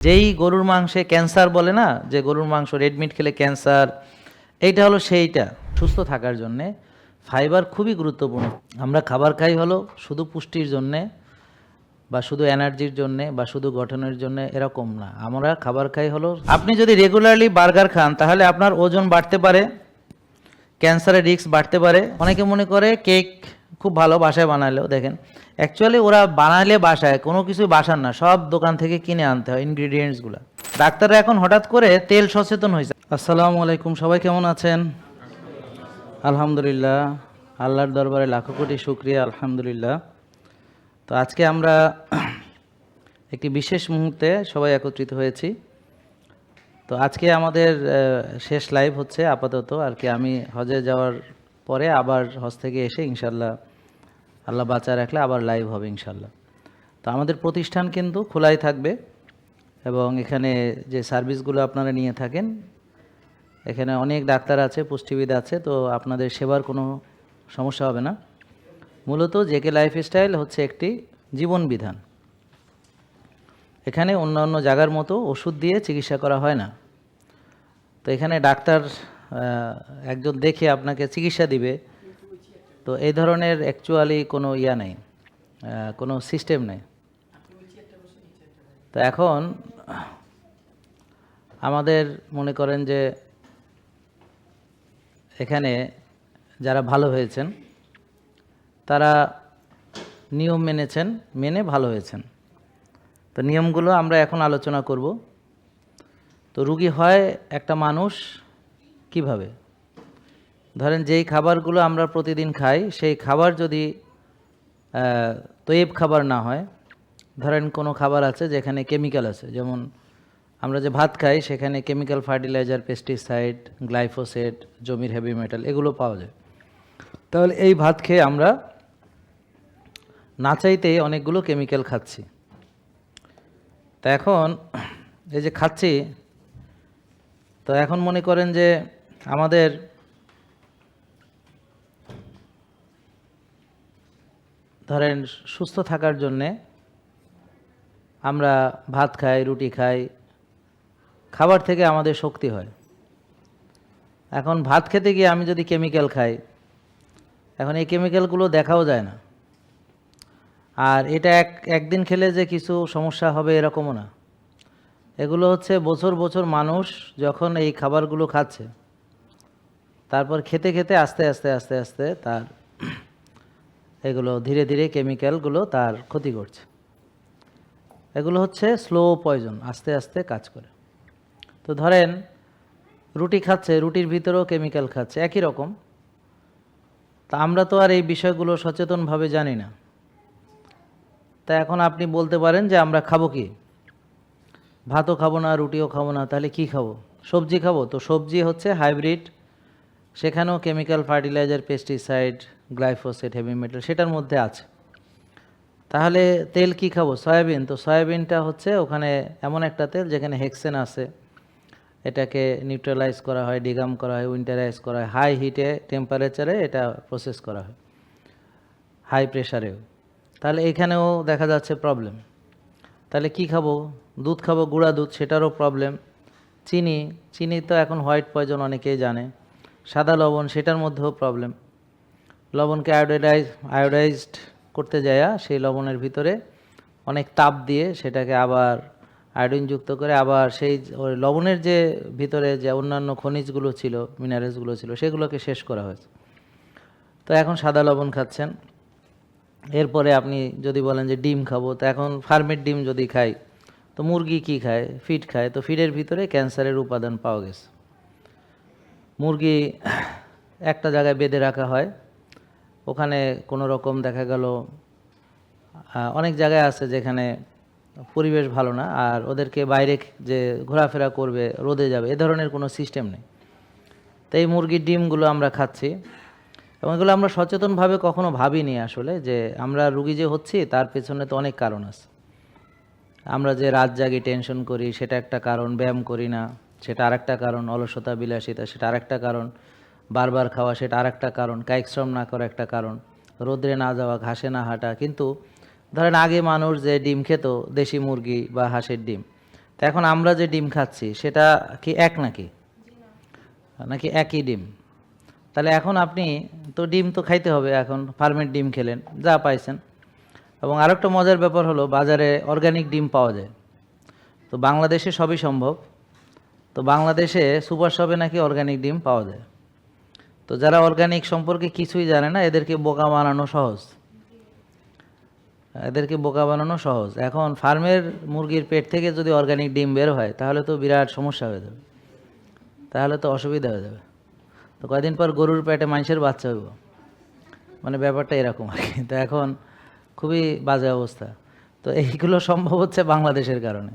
যেই গরুর মাংসে ক্যান্সার বলে না, যে গরুর মাংস রেড মিট খেলে ক্যান্সার, এইটা হলো সেইটা। সুস্থ থাকার জন্যে ফাইবার খুবই গুরুত্বপূর্ণ। আমরা খাবার খাই হলো শুধু পুষ্টির জন্যে বা শুধু এনার্জির জন্যে বা শুধু গঠনের জন্যে, এরকম না। আমরা খাবার খাই হলো, আপনি যদি রেগুলারলি বার্গার খান তাহলে আপনার ওজন বাড়তে পারে, ক্যান্সারের রিস্ক বাড়তে পারে। অনেকে মনে করে কেক খুব ভালো বাসায় বানালেও, দেখেন অ্যাকচুয়ালি ওরা বানালে বাসায় কোনো কিছু বাসার না, সব দোকান থেকে কিনে আনতে হয় ইনগ্রিডিয়েন্টসগুলো। ডাক্তাররা এখন হঠাৎ করে তেল সচেতন হয়েছে। আসসালামু আলাইকুম, সবাই কেমন আছেন? আলহামদুলিল্লাহ, আল্লাহর দরবারে লাখো কোটি শুকরিয়া, আলহামদুলিল্লাহ। তো আজকে আমরা একটি বিশেষ মুহূর্তে সবাই একত্রিত হয়েছি। তো আজকে আমাদের শেষ লাইভ হচ্ছে আপাতত আর কি। আমি হজে যাওয়ার পরে আবার হজ থেকে এসে ইনশাল্লাহ আল্লাহ বাঁচা রাখলে আবার লাইভ হবে ইনশাল্লাহ। তো আমাদের প্রতিষ্ঠান কিন্তু খোলাই থাকবে এবং এখানে যে সার্ভিসগুলো আপনারা নিয়ে থাকেন, এখানে অনেক ডাক্তার আছে, পুষ্টিবিদ আছে, তো আপনাদের সেবার কোনো সমস্যা হবে না। মূলত জেকে লাইফস্টাইল হচ্ছে একটি জীবন বিধান। এখানে অন্যান্য জায়গার মতো ওষুধ দিয়ে চিকিৎসা করা হয় না। তো এখানে ডাক্তার একজন দেখে আপনাকে চিকিৎসা দিবে, তো এই ধরনের অ্যাকচুয়ালি কোনো ইয়া নেই, কোনো সিস্টেম নেই। তো এখন আমাদের মনে করেন যে এখানে যারা ভালো হয়েছেন তারা নিয়ম মেনেছেন, মেনে ভালো হয়েছেন। তো নিয়মগুলো আমরা এখন আলোচনা করব। তো রুগী হয় একটা মানুষ কিভাবে? ধরেন যেই খাবারগুলো আমরা প্রতিদিন খাই সেই খাবার যদি তৈব খাবার না হয়, ধরেন কোনো খাবার আছে যেখানে কেমিক্যাল আছে, যেমন আমরা যে ভাত খাই সেখানে কেমিক্যাল ফার্টিলাইজার, পেস্টিসাইড, গ্লাইফোসেট, জমির হেভি মেটাল এগুলো পাওয়া যায়। তাহলে এই ভাত খেয়ে আমরা না চাইতেই অনেকগুলো কেমিক্যাল খাচ্ছি। তা এখন এই যে খাচ্ছি, তো এখন মনে করেন যে আমাদের ধরেন সুস্থ থাকার জন্যে আমরা ভাত খাই, রুটি খাই, খাবার থেকে আমাদের শক্তি হয়। এখন ভাত খেতে গিয়ে আমি যদি কেমিক্যাল খাই, এখন এই কেমিক্যালগুলো দেখাও যায় না, আর এটা একদিন খেলে যে কিছু সমস্যা হবে এরকমও না। এগুলো হচ্ছে বছর বছর মানুষ যখন এই খাবারগুলো খাচ্ছে, তারপর খেতে খেতে আস্তে আস্তে আস্তে আস্তে তার এগুলো ধীরে ধীরে কেমিক্যালগুলো তার ক্ষতি করছে। এগুলো হচ্ছে স্লো পয়জন, আস্তে আস্তে কাজ করে। তো ধরেন রুটি খাচ্ছে, রুটির ভিতরেও কেমিক্যাল খাচ্ছে, একই রকম। তা আমরা তো আর এই বিষয়গুলো সচেতনভাবে জানি না। তা এখন আপনি বলতে পারেন যে আমরা খাবো কি? ভাতও খাবো না, রুটিও খাবো না, তাহলে কি খাবো? সবজি খাবো। তো সবজি হচ্ছে হাইব্রিড, সেখানেও chemical fertiliser, pesticide, glyphosate, heavy metal সেটার মধ্যে আছে। তাহলে তেল কি খাবো? সয়াবিন। তো সয়াবিনটা হচ্ছে ওখানে এমন একটা তেল যেখানে হেক্সেন আছে, এটাকে নিউট্রালাইজ করা হয়, ডিগাম করা হয়, উইন্টারাইজ করা হয়, হাই হিটে টেম্পারেচারে এটা প্রসেস করা হয়, হাই প্রেশারেও। তাহলে এখানেও দেখা যাচ্ছে প্রবলেম। তাহলে কি খাবো? দুধ খাবো, গুঁড়া দুধ, সেটারও প্রবলেম। চিনি, চিনি তো এখন হোয়াইট পয়জন অনেকেই জানে। সাদা লবণ, সেটার মধ্যেও প্রবলেম। লবণকে আয়োডাইজড করতে যায়, সেই লবণের ভিতরে অনেক তাপ দিয়ে সেটাকে আবার আয়োডিনযুক্ত করে আবার সেই ওই লবণের যে ভিতরে যে অন্যান্য খনিজগুলো ছিল, মিনারেলসগুলো ছিল, সেগুলোকে শেষ করা হয়েছে। তো এখন সাদা লবণ খাচ্ছেন। এরপরে আপনি যদি বলেন যে ডিম খাবো, তো এখন ফার্মের ডিম যদি খাই, তো মুরগি কি খায়? ফিড খায়। তো ফিডের ভিতরে ক্যান্সারের উপাদান পাওয়া গেছে। মুরগি একটা জায়গায় বেঁধে রাখা হয়, ওখানে কোনো রকম দেখা গেল অনেক জায়গায় আছে যেখানে পরিবেশ ভালো না, আর ওদেরকে বাইরে যে ঘোরাফেরা করবে, রোদে যাবে, এ ধরনের কোনো সিস্টেম নেই। তো এই মুরগির ডিমগুলো আমরা খাচ্ছি এবং এগুলো আমরা সচেতনভাবে কখনো ভাবিনি আসলে, যে আমরা রুগী যে হচ্ছি তার পেছনে তো অনেক কারণ আছে। আমরা যে রাত জাগি, টেনশন করি, সেটা একটা কারণ। ব্যায়াম করি না, সেটা আরেকটা কারণ। অলসতা, বিলাসিতা, সেটা আরেকটা কারণ। বারবার খাওয়া, সেটা আরেকটা কারণ। কায়িক শ্রম না করা একটা কারণ। রোদ্রে না যাওয়া, ঘাসে না হাঁটা। কিন্তু ধরেন আগে মানুষ যে ডিম খেত, দেশি মুরগি বা হাঁসের ডিম, তো এখন আমরা যে ডিম খাচ্ছি সেটা কি এক নাকি নাকি একই ডিম? তাহলে এখন আপনি তো ডিম তো খাইতে হবে, এখন ফার্মের ডিম খেলেন যা পাইছেন। এবং আরেকটা মজার ব্যাপার হলো বাজারে অর্গানিক ডিম পাওয়া যায়। তো বাংলাদেশে সবই সম্ভব। তো বাংলাদেশে সুপার শপে নাকি অর্গানিক ডিম পাওয়া যায়। তো যারা অর্গানিক সম্পর্কে কিছুই জানে না এদেরকে বোকা বানানো সহজ, এদেরকে বোকা বানানো সহজ। এখন ফার্মের মুরগির পেট থেকে যদি অর্গানিক ডিম বের হয় তাহলে তো বিরাট সমস্যা হয়ে যাবে, তাহলে তো অসুবিধা হয়ে যাবে। তো কয়দিন পর গরুর পেটে মানুষের বাচ্চা হইব, মানে ব্যাপারটা এরকম আর কি। তো এখন খুবই বাজে অবস্থা। তো এইগুলো সম্ভব হচ্ছে বাংলাদেশের কারণে।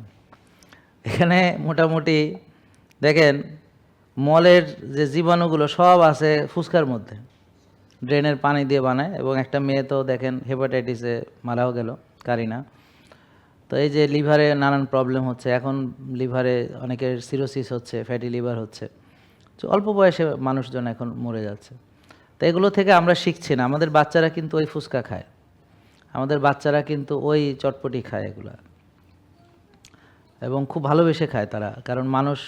এখানে মোটামুটি দেখেন মলের যে জীবাণুগুলো সব আছে ফুচকার মধ্যে, ড্রেনের পানি দিয়ে বানায়। এবং একটা মেয়ে তো দেখেন হেপাটাইটিসে মারাও গেল, কারিনা। তো এই যে লিভারে নানান প্রবলেম হচ্ছে, এখন লিভারে অনেকের সিরোসিস হচ্ছে, ফ্যাটি লিভার হচ্ছে, তো অল্প বয়সে মানুষজন এখন মরে যাচ্ছে। তো এগুলো থেকে আমরা শিখছি না। আমাদের বাচ্চারা কিন্তু ওই ফুচকা খায়, আমাদের বাচ্চারা কিন্তু ওই চটপটি খায় এগুলা, এবং খুব ভালোবেসে খায় তারা। কারণ মানুষ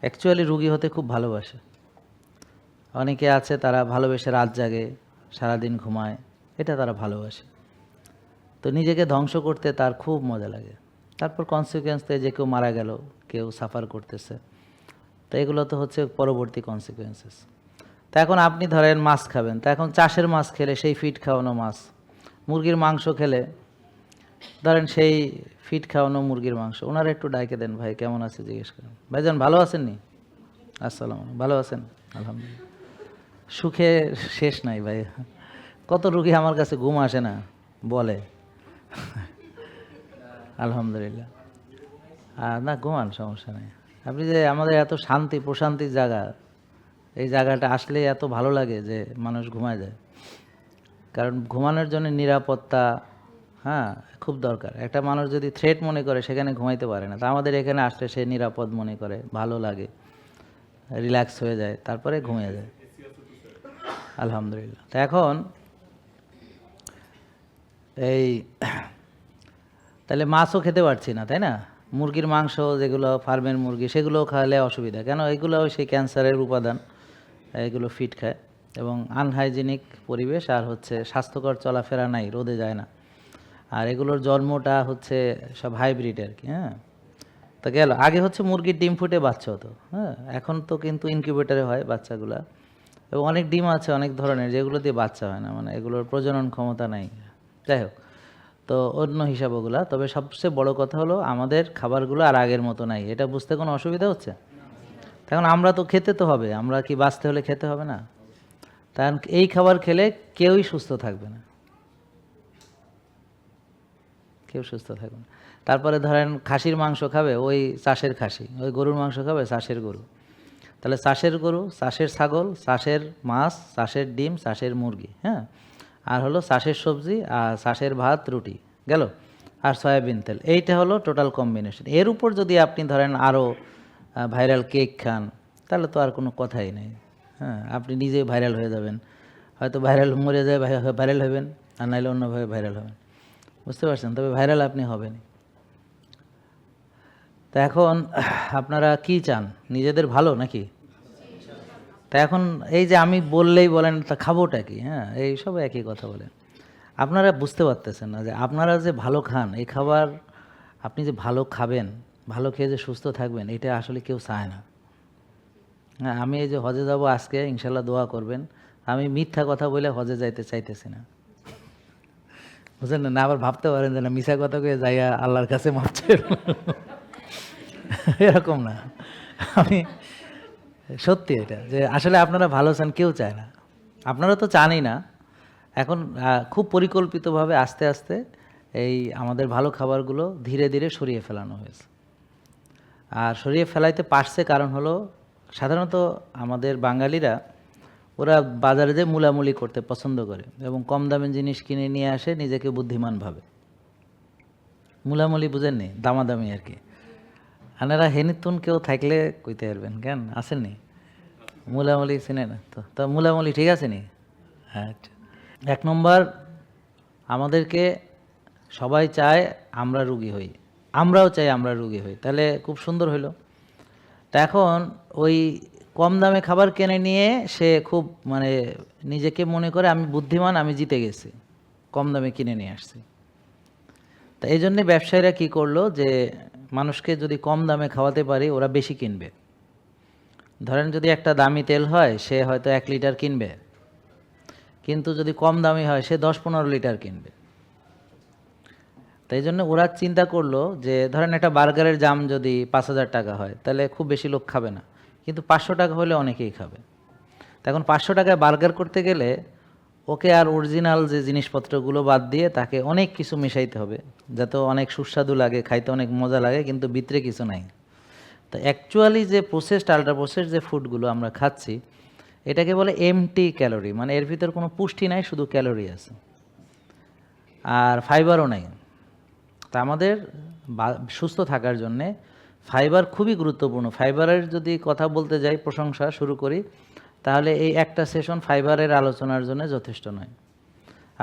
অ্যাকচুয়ালি রুগী হতে খুব ভালোবাসে। অনেকে আছে তারা ভালোবেসে রাত জাগে, সারাদিন ঘুমায়, এটা তারা ভালোবাসে। তো নিজেকে ধ্বংস করতে তার খুব মজা লাগে। তারপর কনসিকুয়েন্সে যে কেউ মারা গেল, কেউ সাফার করতেছে, তো এগুলো তো হচ্ছে পরবর্তী কনসিকুয়েন্সেস। তা এখন আপনি ধরেন মাছ খাবেন, তা এখন চাষের মাছ খেলে সেই ফিট খাওয়ানো মাছ, মুরগির মাংস খেলে ধরেন সেই ফিট খাওয়ানো মুরগির মাংস। ওনারা একটু ডাইকে দেন, ভাই কেমন আছে জিজ্ঞেস করেন। ভাইজান ভালো আছেন নি? আসসালাম, ভালো আছেন? আলহামদুলিল্লাহ। সুখে শেষ নাই ভাই। কত রুগী আমার কাছে ঘুম আসে না বলে আলহামদুলিল্লাহ। না ঘুমান, সমস্যা নেই। আপনি যে আমাদের এত শান্তি প্রশান্তির জায়গা, এই জায়গাটা আসলে এত ভালো লাগে যে মানুষ ঘুমায় যায়। কারণ ঘুমানোর জন্য নিরাপত্তা হ্যাঁ খুব দরকার। একটা মানুষ যদি থ্রেট মনে করে সেখানে ঘুমাইতে পারে না। তা আমাদের এখানে আসলে সে নিরাপদ মনে করে, ভালো লাগে, রিল্যাক্স হয়ে যায়, তারপরে ঘুমিয়ে যায় আলহামদুলিল্লাহ। তা এখন এই তাহলে মাছও খেতে পারছি না, তাই না? মুরগির মাংস যেগুলো ফার্মের মুরগি সেগুলোও খাওয়ালে অসুবিধা কেন? এগুলো সেই ক্যান্সারের উপাদান, এগুলো ফিট খায়। এবং আনহাইজেনিক পরিবেশ, আর হচ্ছে স্বাস্থ্যকর চলাফেরা নাই, রোদে যায় না। আর এগুলোর জন্মটা হচ্ছে সব হাইব্রিড আর কি। হ্যাঁ, তো গেল আগে হচ্ছে মুরগির ডিম ফুটে বাচ্চা হতো, হ্যাঁ, এখন তো কিন্তু ইনকিউবেটরে হয় বাচ্চাগুলা। এবং অনেক ডিম আছে অনেক ধরনের যেগুলো দিয়ে বাচ্চা হয় না, মানে এগুলোর প্রজনন ক্ষমতা নাই। যাই হোক, তো অন্য হিসাব ওগুলা। তবে সবচেয়ে বড় কথা হলো আমাদের খাবারগুলো আর আগের মতো নাই, এটা বুঝতে কোনো অসুবিধা হচ্ছে? এখন আমরা তো খেতে তো হবে, আমরা কি বাঁচতে হলে খেতে হবে না? কারণ এই খাবার খেলে কেউই সুস্থ থাকবে না, কেউ সুস্থ থাকবে না। তারপরে ধরেন খাসির মাংস খাবে ওই চাষের খাসি, ওই গরুর মাংস খাবে চাষের গরু। তাহলে চাষের গরু, চাষের ছাগল, চাষের মাছ, চাষের ডিম, চাষের মুরগি, হ্যাঁ, আর হলো চাষের সবজি, আর চাষের ভাত রুটি গেল, আর সয়াবিন তেল। এইটা হলো টোটাল কম্বিনেশন। এর উপর যদি আপনি ধরেন আরও ভাইরাল কেক খান তাহলে তো আর কোনো কথাই নেই। হ্যাঁ, আপনি নিজেই ভাইরাল হয়ে যাবেন, হয়তো ভাইরাল মরে যায় ভাইরাল হবেন, আর নাহলে অন্যভাবে ভাইরাল হবেন, বুঝতে পারছেন? তবে ভাইরাল আপনি হবেন। তা এখন আপনারা কি চান? নিজেদের ভালো নাকি? তা এখন এই যে আমি বললেই বলেন তা খাবোটা কি? হ্যাঁ, এই সব একই কথা বলেন। আপনারা বুঝতে পারতেছেন না যে আপনারা যে ভালো খান, এই খাবার আপনি যে ভালো খাবেন, ভালো খেয়ে যে সুস্থ থাকবেন, এটা আসলে কেউ চায় না। হ্যাঁ, আমি এই যে হজে যাব আজকে, ইনশাল্লাহ দোয়া করবেন। আমি মিথ্যা কথা বলে হজে যাইতে চাইতেছি না, বুঝলেন না? আবার ভাবতে পারেন যে না মিথ্যা কথা কয়ে যাইয়া আল্লাহর কাছে মাপ চাইব, এরকম না। আমি সত্যি এটা যে আসলে আপনারা ভালো চান, কেউ চায় না, আপনারা তো চানই না। এখন খুব পরিকল্পিতভাবে আস্তে আস্তে এই আমাদের ভালো খাবারগুলো ধীরে ধীরে সরিয়ে ফেলানো হয়েছে। আর সরিয়ে ফেলাইতে পারছে কারণ হলো সাধারণত আমাদের বাঙালিরা ওরা বাজারে যে মূলামূলি করতে পছন্দ করে এবং কম দামের জিনিস কিনে নিয়ে আসে, নিজেকে বুদ্ধিমান ভাবে। মূলামূলি বুঝেননি? দামাদামি আর কি। আপনারা হেনিতুন কেউ থাকলে কইতে পারবেন, কেন আসেননি? মূলামূলি চিনে না তো? তা মূলামূলি ঠিক আছে নি? আচ্ছা, 1 নম্বর, আমাদেরকে সবাই চায় আমরা রুগী হই, আমরাও চাই আমরা রোগী হই, তাহলে খুব সুন্দর হইল। তা এখন ওই কম দামে খাবার কিনে নিয়ে সে খুব মানে নিজেকে মনে করে আমি বুদ্ধিমান, আমি জিতে গেছি, কম দামে কিনে নিয়ে আসছি। তা এই জন্যে ব্যবসায়ীরা কী করলো, যে মানুষকে যদি কম দামে খাওয়াতে পারি ওরা বেশি কিনবে। ধরেন যদি একটা দামি তেল হয় সে হয়তো 1 লিটার কিনবে, কিন্তু যদি কম দামি হয় সে 10-15 লিটার কিনবে। তাই জন্য ওরা চিন্তা করলো যে ধরেন একটা বার্গারের দাম যদি 5,000 টাকা হয় তাহলে খুব বেশি লোক খাবে না, কিন্তু 500 টাকা হলে অনেকেই খাবে। তখন 500 টাকায় বার্গার করতে গেলে ওকে আর অরিজিনাল যে জিনিসপত্রগুলো বাদ দিয়ে তাকে অনেক কিছু মেশাইতে হবে, যাতে অনেক সুস্বাদু লাগে, খাইতে অনেক মজা লাগে, কিন্তু ভিতরে কিছু নাই। তো অ্যাকচুয়ালি যে প্রসেসড আল্ট্রা প্রসেসড যে ফুডগুলো আমরা খাচ্ছি এটাকে বলে এমটি ক্যালোরি, মানে এর ভিতর কোনো পুষ্টি নাই, শুধু ক্যালোরি আছে আর ফাইবারও নাই। তা আমাদের সুস্থ থাকার জন্যে ফাইবার খুবই গুরুত্বপূর্ণ। ফাইবারের যদি কথা বলতে যাই, প্রশংসা শুরু করি, তাহলে এই একটা সেশন ফাইবারের আলোচনার জন্য যথেষ্ট নয়।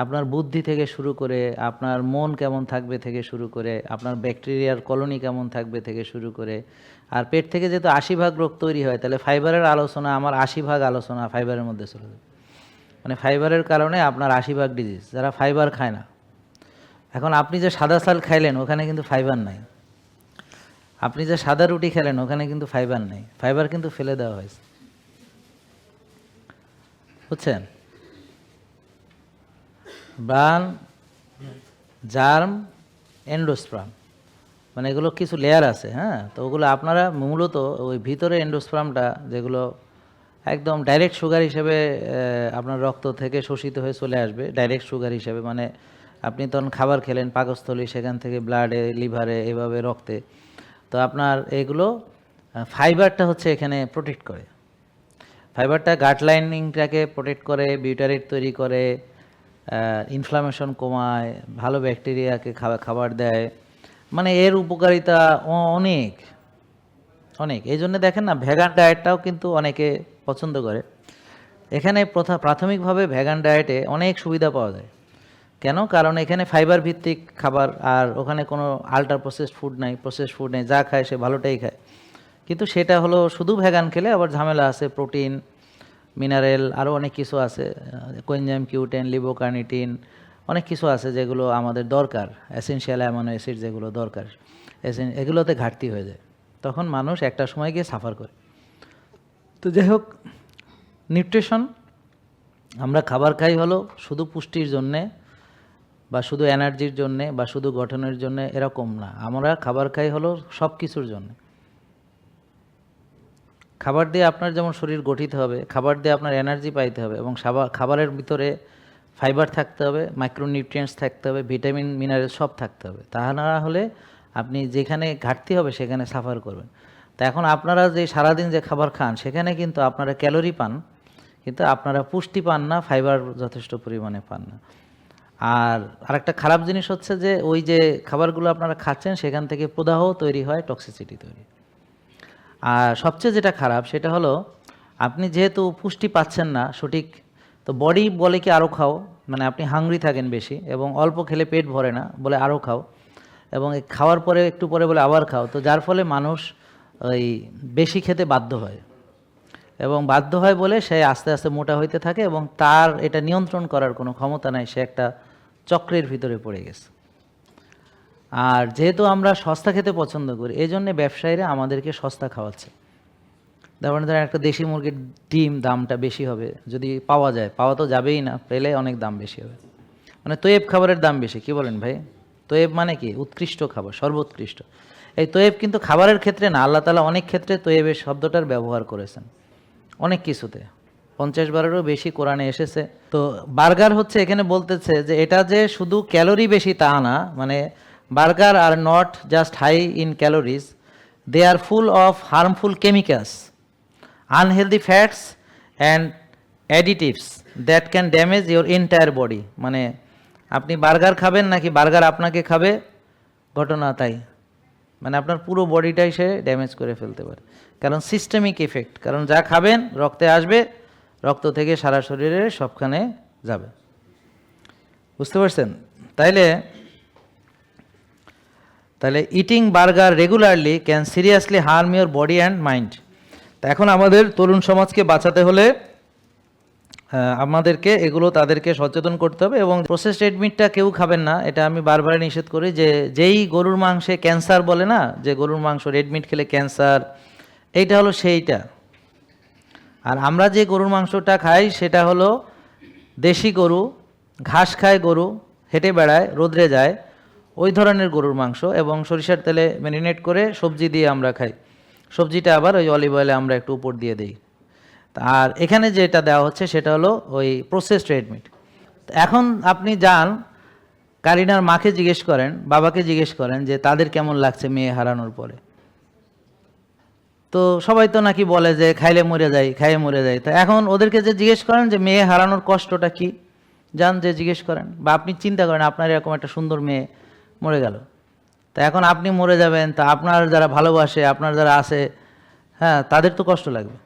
আপনার বুদ্ধি থেকে শুরু করে, আপনার মন কেমন থাকবে থেকে শুরু করে, আপনার ব্যাকটেরিয়ার কলোনি কেমন থাকবে থেকে শুরু করে, আর পেট থেকে যেহেতু 80% রোগ তৈরি হয়, তাহলে ফাইবারের আলোচনা আমার 80% আলোচনা ফাইবারের মধ্যে চলে যাবে। মানে ফাইবারের কারণে আপনার 80% ডিজিজ, যারা ফাইবার খায় না। এখন আপনি যে সাদা চাল খাইলেন ওখানে কিন্তু ফাইবার নাই, আপনি যে সাদা রুটি খেলেন ওখানে কিন্তু ফাইবার নেই, ফাইবার কিন্তু ফেলে দেওয়া হয়েছে, বুঝছেন? ব্রান, জার্ম, এন্ডোস্পার্ম, মানে এগুলো কিছু লেয়ার আছে, হ্যাঁ। তো ওগুলো আপনারা মূলত ওই ভিতরে এন্ডোস্পার্মটা যেগুলো একদম ডাইরেক্ট সুগার হিসেবে আপনার রক্ত থেকে শোষিত হয়ে চলে আসবে, ডাইরেক্ট সুগার হিসেবে, মানে আপনি তখন খাবার খেলেন পাকস্থলী, সেখান থেকে ব্লাডে, লিভারে, এভাবে রক্তে। তো আপনার এগুলো ফাইবারটা হচ্ছে এখানে প্রোটেক্ট করে, ফাইবারটা গাট লাইনিংটাকে প্রোটেক্ট করে, বিউটারেট তৈরি করে, ইনফ্লামেশন কমায়, ভালো ব্যাকটেরিয়াকে খাবার দেয়, মানে এর উপকারিতা অনেক অনেক। এই জন্য দেখেন না, ভেগান ডায়েটটাও কিন্তু অনেকে পছন্দ করে। এখানে প্রাথমিকভাবে ভেগান ডায়েটে অনেক সুবিধা পাওয়া যায়। কেন? কারণ এখানে ফাইবার ভিত্তিক খাবার, আর ওখানে কোনো আল্ট্রা প্রসেসড ফুড নাই, প্রসেসড ফুড নেই, যা খায় সে ভালোটাই খায়। কিন্তু সেটা হলো শুধু ভেগান খেলে আবার ঝামেলা আছে, প্রোটিন, মিনারেল, আরও অনেক কিছু আছে, কোয়েনজাইম কিউটেন, লিবোকার্নিটিন, অনেক কিছু আছে যেগুলো আমাদের দরকার, এসেনশিয়াল অ্যামাইনো অ্যাসিড যেগুলো দরকার, এগুলোতে ঘাটতি হয়ে যায়, তখন মানুষ একটা সময় গিয়ে সাফার করে। তো যাই হোক, নিউট্রিশন, আমরা খাবার খাই হলো শুধু পুষ্টির জন্যে বা শুধু এনার্জির জন্যে বা শুধু গঠনের জন্যে, এরকম না। আমরা খাবার খাই হলো সব কিছুর জন্য। খাবার দিয়ে আপনার যেমন শরীর গঠিত হবে, খাবার দিয়ে আপনার এনার্জি পাইতে হবে, এবং খাবারের ভিতরে ফাইবার থাকতে হবে, মাইক্রোনিউট্রিয়েন্টস থাকতে হবে, ভিটামিন, মিনারেল সব থাকতে হবে। তা না হলে আপনি যেখানে ঘাটতি হবে সেখানে সাফার করবেন। তা এখন আপনারা যে সারাদিন যে খাবার খান সেখানে কিন্তু আপনারা ক্যালোরি পান, কিন্তু আপনারা পুষ্টি পান না, ফাইবার যথেষ্ট পরিমাণে পান না। আর আরেকটা খারাপ জিনিস হচ্ছে যে ওই যে খাবারগুলো আপনারা খাচ্ছেন সেখান থেকে প্রদাহ তৈরি হয়, টক্সিসিটি তৈরি। আর সবচেয়ে যেটা খারাপ সেটা হলো, আপনি যেহেতু পুষ্টি পাচ্ছেন না সঠিক, তো বডি বলে কি আরও খাও, মানে আপনি হাংরি থাকেন বেশি, এবং অল্প খেলে পেট ভরে না বলে আরও খাও, এবং খাওয়ার পরে একটু পরে বলে আবার খাও। তো যার ফলে মানুষ ওই বেশি খেতে বাধ্য হয়, এবং বাধ্য হয় বলে সে আস্তে আস্তে মোটা হইতে থাকে, এবং তার এটা নিয়ন্ত্রণ করার কোনো ক্ষমতা নাই, সে একটা চক্রের ভিতরে পড়ে গেছে। আর যেহেতু আমরা সস্তা খেতে পছন্দ করি, এই জন্যে ব্যবসায়ীরা আমাদেরকে সস্তা খাওয়াচ্ছে। ধরেন একটা দেশি মুরগির ডিম দামটা বেশি হবে যদি পাওয়া যায়, পাওয়া তো যাবেই না, পেলে অনেক দাম বেশি হবে। মানে তৈব খাবারের দাম বেশি, কি বলেন ভাই? তৈব মানে কি? উৎকৃষ্ট খাবার, সর্বোৎকৃষ্ট। এই তৈব কিন্তু খাবারের ক্ষেত্রে না, আল্লাহ তাআলা অনেক ক্ষেত্রে তৈবের শব্দটার ব্যবহার করেছেন, অনেক কিছুতে, 50 বারেরও বেশি কোরআনে এসেছে। তো বার্গার হচ্ছে এখানে বলতেছে যে এটা যে শুধু ক্যালোরি বেশি তা না, মানে burger are not just high in calories, they are full of harmful chemicals, unhealthy fats and additives that can damage your entire body. মানে আপনি বার্গার খাবেন নাকি বার্গার আপনাকে খাবে, ঘটনা তাই। মানে আপনার পুরো বডিটাই সে ড্যামেজ করে ফেলতে পারে, কারণ সিস্টেমিক এফেক্ট, কারণ যা খাবেন রক্তে আসবে, রক্ত থেকে সারা শরীরে সবখানে যাবে। বুঝতে পারছেন? তাইলে তাহলে eating burger regularly can seriously harm your body and mind. তা এখন আমাদের তরুণ সমাজকে বাঁচাতে হলে আমাদেরকে এগুলো তাদেরকে সচেতন করতে হবে। এবং প্রসেসড রেড মিটটা কেউ খাবেন না, এটা আমি বারবার নিষেধ করি। যে যেই গরুর মাংসে ক্যান্সার বলে না, যে গরুর মাংস রেড মিট খেলে ক্যান্সার, এইটা হলো সেইটা। আর আমরা যে গরুর মাংসটা খাই সেটা হলো দেশি গরু, ঘাস খায় গরু, হেঁটে বেড়ায়, রোদ্রে যায়, ওই ধরনের গরুর মাংস, এবং সরিষার তেলে ম্যারিনেট করে সবজি দিয়ে আমরা খাই। সবজিটা আবার ওই অলিভ অয়েলে আমরা একটু উপর দিয়ে দিই। আর এখানে যেটা দেওয়া হচ্ছে সেটা হলো ওই প্রসেসড রেড মিট। এখন আপনি যান, কারিনার মাকে জিজ্ঞেস করেন, বাবাকে জিজ্ঞেস করেন যে তাদের কেমন লাগছে মেয়ে হারানোর পরে। তো সবাই তো নাকি বলে যে খাইলে মরে যাই, খাইয়ে মরে যাই। তো এখন ওদেরকে যে জিজ্ঞেস করেন যে মেয়ে হারানোর কষ্টটা কি, যান যে জিজ্ঞেস করেন। বা আপনি চিন্তা করেন আপনার এরকম একটা সুন্দর মেয়ে মরে গেল, তা এখন আপনি মরে যাবেন, তা আপনার যারা ভালোবাসে, আপনার যারা আছে, হ্যাঁ, তাদের তো কষ্ট লাগবে,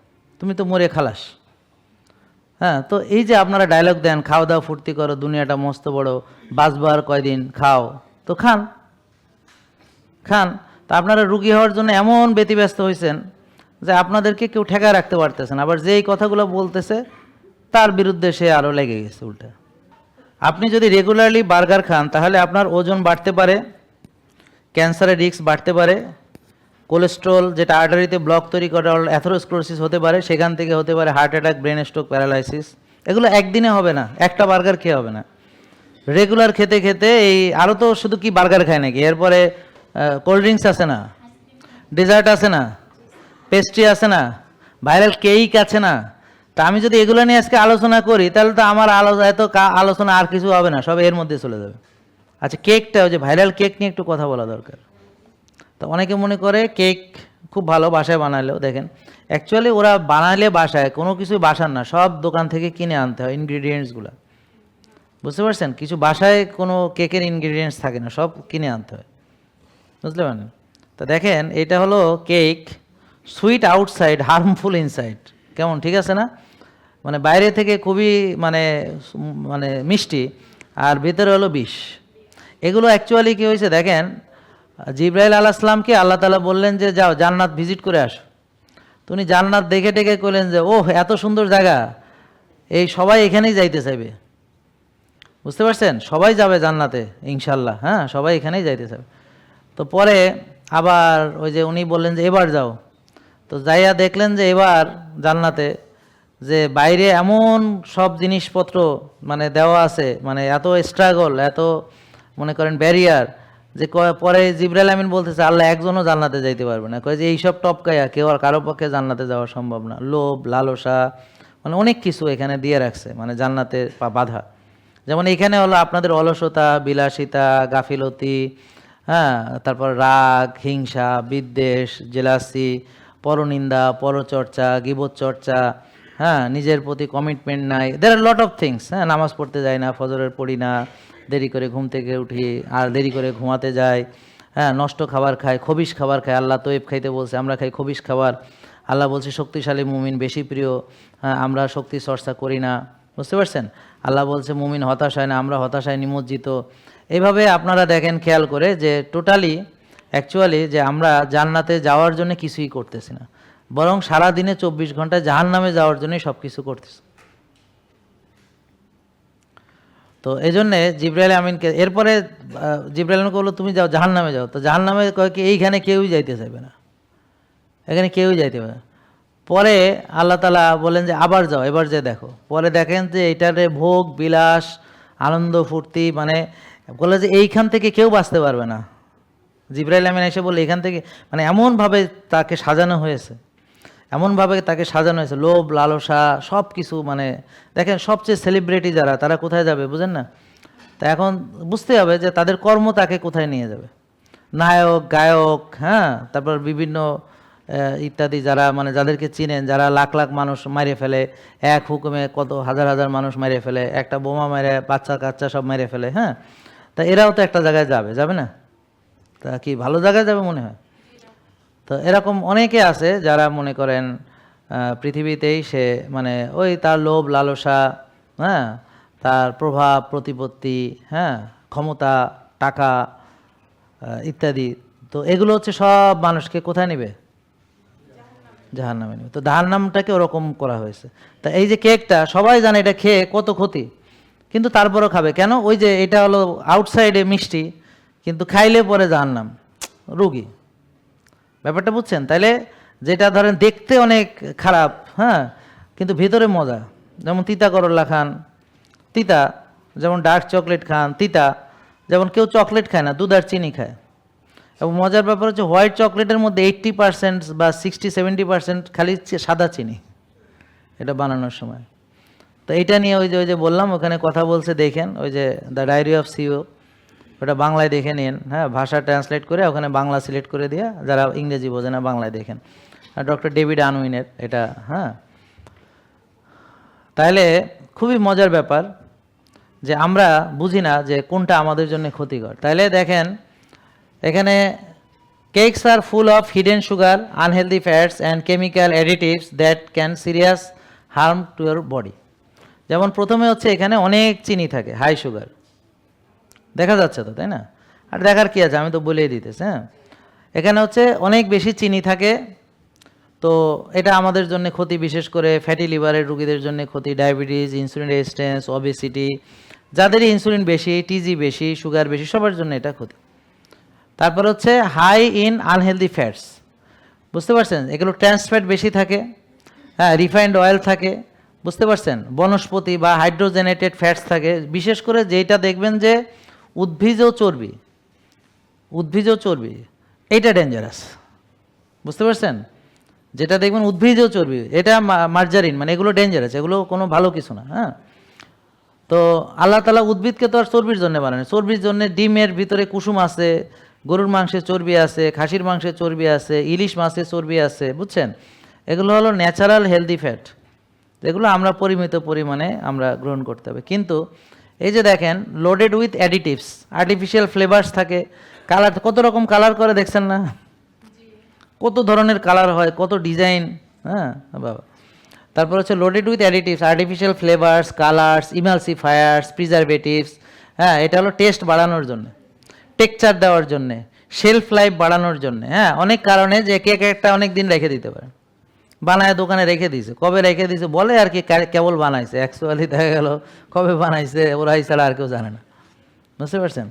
তুমি তো মরে খালাস। হ্যাঁ, তো এই যে আপনারা ডায়লগ দেন, খাও দাও ফুর্তি করো, দুনিয়াটা মস্ত বড়, বাঁচবার কয়দিন, খাও, তো খান খান। তা আপনারা রুগী হওয়ার জন্য এমন ব্যতিব্যস্ত হয়েছেন যে আপনাদেরকে কেউ ঠেকায় রাখতে পারতেছে না। আবার যেই কথাগুলো বলতেছে তার বিরুদ্ধে সে আরও লেগে গেছে উল্টা। আপনি যদি রেগুলারলি বার্গার খান তাহলে আপনার ওজন বাড়তে পারে, ক্যান্সারের রিস্ক বাড়তে পারে, কোলেস্ট্রল যেটা আর্টারিতে ব্লক তৈরি করে অ্যাথেরোস্ক্লেরোসিস হতে পারে, সেখান থেকে হতে পারে heart attack, brain stroke, paralysis. এগুলো একদিনে হবে না, একটা বার্গার খেয়ে হবে না। রেগুলার খেতে খেতে এই আরও তো শুধু কি বার্গার খায় নাকি, এরপরে কোল্ড ড্রিঙ্কস আছে না, ডেজার্ট আছে না, পেস্ট্রি আছে না, ভাইরাল কেক আছে না। তা আমি যদি এগুলো নিয়ে আজকে আলোচনা করি তাহলে তো আমার এত আলোচনা আর কিছু হবে না, সব এর মধ্যে চলে যাবে। আচ্ছা, কেকটা, ওই যে ভাইরাল কেক নিয়ে একটু কথা বলা দরকার। তো অনেকে মনে করে কেক খুব ভালো বাসায় বানালেও, দেখেন অ্যাকচুয়ালি ওরা বানালে বাসায় কোনো কিছু বাসার না, সব দোকান থেকে কিনে আনতে হয় ইনগ্রিডিয়েন্টসগুলো। বুঝতে পারছেন? কিছু বাসায় কোনো কেকের ইনগ্রিডিয়েন্টস থাকে না, সব কিনে আনতে হয়। বুঝতে পারেন? তো দেখেন এটা হলো cake, sweet outside, harmful inside. কেমন, ঠিক আছে না? মানে বাইরে থেকে খুবই মানে মানে মিষ্টি, আর ভিতরে হলো বিষ। এগুলো অ্যাকচুয়ালি কী হয়েছে দেখেন, জিব্রাইল আলাইহিস সালামকে আল্লাহ তাআলা বললেন যে যাও জান্নাত ভিজিট করে আসো। তো উনি জান্নাত দেখে টেকে কইলেন যে ওহ এত সুন্দর জায়গা, এই সবাই এখানেই যাইতে চাইবে। বুঝতে পারছেন? সবাই যাবে জান্নাতে ইনশাল্লাহ, হ্যাঁ, সবাই এখানেই যাইতে চাইবে। তো পরে আবার ওই যে উনি বললেন যে এবার যাও। তো যাইয়া দেখলেন যে এবার জান্নাতে যে বাইরে এমন সব জিনিসপত্র মানে দেওয়া আছে, মানে এত স্ট্রাগল, এত মনে করেন ব্যারিয়ার, যে পরে জিবরাইল আমিন বলতেছে আল্লাহ একজনও জান্নাতে যাইতে পারবে না। কয় যে এইসব টপকাইয়া কেউ আর কারো পক্ষে জান্নাতে যাওয়া সম্ভব না। লোভ, লালসা, মানে অনেক কিছু এখানে দিয়ে রাখছে, মানে জান্নাতে বাধা। যেমন এখানে হলো আপনাদের অলসতা, বিলাসিতা, গাফিলতি, হ্যাঁ, তারপর রাগ, হিংসা, বিদ্বেষ, জেলাসি, পরনিন্দা, পরচর্চা, গীবত চর্চা, হ্যাঁ, নিজের প্রতি কমিটমেন্ট নাই। দের আর লট অফ থিংস। হ্যাঁ, নামাজ পড়তে যায় না, ফজরের পড়ি না, দেরি করে ঘুম থেকে উঠি, আর দেরি করে ঘুমাতে যায়, হ্যাঁ, নষ্ট খাবার খায়, খবিশ খাবার খায়। আল্লাহ তৈব খাইতে বলছে, আমরা খাই খবিশ খাবার। আল্লাহ বলছে শক্তিশালী মুমিন বেশি প্রিয়, হ্যাঁ, আমরা শক্তি চর্চা করি না। বুঝতে পারছেন? আল্লাহ বলছে মুমিন হতাশ হয় না, আমরা হতাশায় নিমজ্জিত। এইভাবে আপনারা দেখেন খেয়াল করে যে টোটালি অ্যাকচুয়ালি যে আমরা জান্নাতে যাওয়ার জন্য কিছুই করতেছি না, বরং সারাদিনে 24 ঘন্টা জাহান্নামে যাওয়ার জন্যই সব কিছু করতেছি। তো এই জন্যে জিবরাইল আমিনকে এরপরে জিবরাইল আমিনকে বললো তুমি যাও জাহান্নামে যাও। তো জাহান্নামে কয় কি এইখানে কেউই যাইতে চাইবে না, এখানে কেউই যাইতে পারে। পরে আল্লাহ তাআলা বলেন যে আবার যাও, এবার যে দেখো। পরে দেখেন যে এইটারে ভোগ বিলাস, আনন্দ ফুর্তি, মানে বলে যে এইখান থেকে কেউ বাঁচতে পারবে না। জিবরাইল আমিন এসে বলে এখান থেকে, মানে এমনভাবে তাকে সাজানো হয়েছে, এমনভাবে তাকে সাজানো হয়েছে, লোভ লালসা সব কিছু। মানে দেখেন সবচেয়ে সেলিব্রিটি যারা, তারা কোথায় যাবে বুঝেন না? তা এখন বুঝতে হবে যে তাদের কর্ম তাকে কোথায় নিয়ে যাবে। নায়ক, গায়ক, হ্যাঁ, তারপর বিভিন্ন ইত্যাদি, যারা মানে যাদেরকে চিনেন, যারা লাখ লাখ মানুষ মারিয়ে ফেলে, এক হুকুমে কত হাজার হাজার মানুষ মারিয়ে ফেলে, একটা বোমা মেরে বাচ্চা কাচ্চা সব মেরে ফেলে, হ্যাঁ, তা এরাও তো একটা জায়গায় যাবে, যাবে না? তা কি ভালো জায়গায় যাবে মনে হয়? তো এরকম অনেকে আছে যারা মনে করেন পৃথিবীতেই সে মানে ওই তার লোভ লালসা, হ্যাঁ, তার প্রভাব প্রতিপত্তি, হ্যাঁ, ক্ষমতা, টাকা, ইত্যাদি। তো এগুলো হচ্ছে সব মানুষকে কোথায় নেবে? জাহান্নামে নেবে। তো জাহান্নামটাকে ওরকম করা হয়েছে। তা এই যে কেকটা সবাই জানে এটা খেয়ে কত ক্ষতি, কিন্তু তারপরও খাবে কেন? ওই যে এটা হলো আউটসাইডে মিষ্টি, কিন্তু খাইলে পরে জাহান্নাম, রুগী। ব্যাপারটা বুঝছেন? তাইলে যেটা ধরেন দেখতে অনেক খারাপ, হ্যাঁ, কিন্তু ভেতরে মজা। যেমন তিতা করল্লা খান, তিতা। যেমন ডার্ক চকলেট খান, তিতা। যেমন কেউ চকলেট খায় না, দুধ আর চিনি খায়। এবং মজার ব্যাপার হচ্ছে হোয়াইট চকলেটের মধ্যে 80% বা 60-70% খালি সাদা চিনি এটা বানানোর সময়। তো এটা নিয়ে ওই যে বললাম ওখানে কথা বলছে, দেখেন ওই যে দ্য ডায়েরি অফ সিও, ওটা বাংলায় দেখে নিন, হ্যাঁ, ভাষা ট্রান্সলেট করে ওখানে বাংলা সিলেক্ট করে দিয়ে, যারা ইংরেজি বোঝে না বাংলায় দেখেন। আর ডক্টর ডেভিড আনউইনের এটা, হ্যাঁ। তাহলে খুবই মজার ব্যাপার যে আমরা বুঝি না যে কোনটা আমাদের জন্য ক্ষতিকর। তাহলে দেখেন এখানে cakes are full of hidden sugar, unhealthy fats and chemical additives that can serious harm to your body. যেমন প্রথমে হচ্ছে এখানে অনেক চিনি থাকে, হাই সুগার, দেখা যাচ্ছে তো, তাই না? আর দেখার কি আছে, আমি তো বলেই দিতেছি। হ্যাঁ, এখানে হচ্ছে অনেক বেশি চিনি থাকে, তো এটা আমাদের জন্য ক্ষতি, বিশেষ করে ফ্যাটি লিভারের রুগীদের জন্য ক্ষতি, ডায়াবেটিস, ইনসুলিন রেজিস্ট্যান্স, ওবেসিটি, যাদেরই ইনসুলিন বেশি, টিজি বেশি, সুগার বেশি, সবার জন্য এটা ক্ষতি। তারপর হচ্ছে হাই ইন আনহেলদি ফ্যাটস, বুঝতে পারছেন? এগুলো ট্রান্স ফ্যাট বেশি থাকে, হ্যাঁ, রিফাইন্ড অয়েল থাকে, বুঝতে পারছেন? বনস্পতি বা হাইড্রোজেনেটেড ফ্যাটস থাকে, বিশেষ করে যেটা দেখবেন যে উদ্ভিজ চর্বি, এইটা ডেঞ্জারাস, বুঝতে পারছেন? যেটা দেখবেন উদ্ভিজ চর্বি, এটা মার্জারিন, মানে এগুলো ডেঞ্জারাস, এগুলো কোনো ভালো কিছু না। হ্যাঁ, তো আল্লাহ তাআলা উদ্ভিদকে তো আর চর্বির জন্য বানায়, চর্বির জন্য ডিমের ভিতরে কুসুম আছে, গরুর মাংসে চর্বি আছে, খাসির মাংসে চর্বি আছে, ইলিশ মাছে চর্বি আছে, বুঝছেন? এগুলো হলো ন্যাচারাল হেলদি ফ্যাট, এগুলো আমরা পরিমিত পরিমাণে আমরা গ্রহণ করতে হবে। কিন্তু এই যে দেখেন loaded with additives, artificial flavours থাকে, কালার, কত রকম কালার করে দেখছেন না? কত ধরনের কালার হয়, কত ডিজাইন, হ্যাঁ বাবা। তারপর হচ্ছে loaded with additives, artificial flavours, colours, emulsifiers, preservatives. হ্যাঁ, এটা হলো টেস্ট বাড়ানোর জন্য, টেক্সচার দেওয়ার জন্যে, শেলফ লাইফ বাড়ানোর জন্য, হ্যাঁ, অনেক কারণে। যে কেক একটা অনেক দিন রেখে দিতে পারে, বানায় দোকানে রেখে দিয়েছে, কবে রেখে দিয়েছে বলে আর কি, কেবল বানাইছে, অ্যাকচুয়ালি দেখা গেল কবে বানাইছে ওরাই ছাড়া আর কেউ জানে না, বুঝতে পারছেন?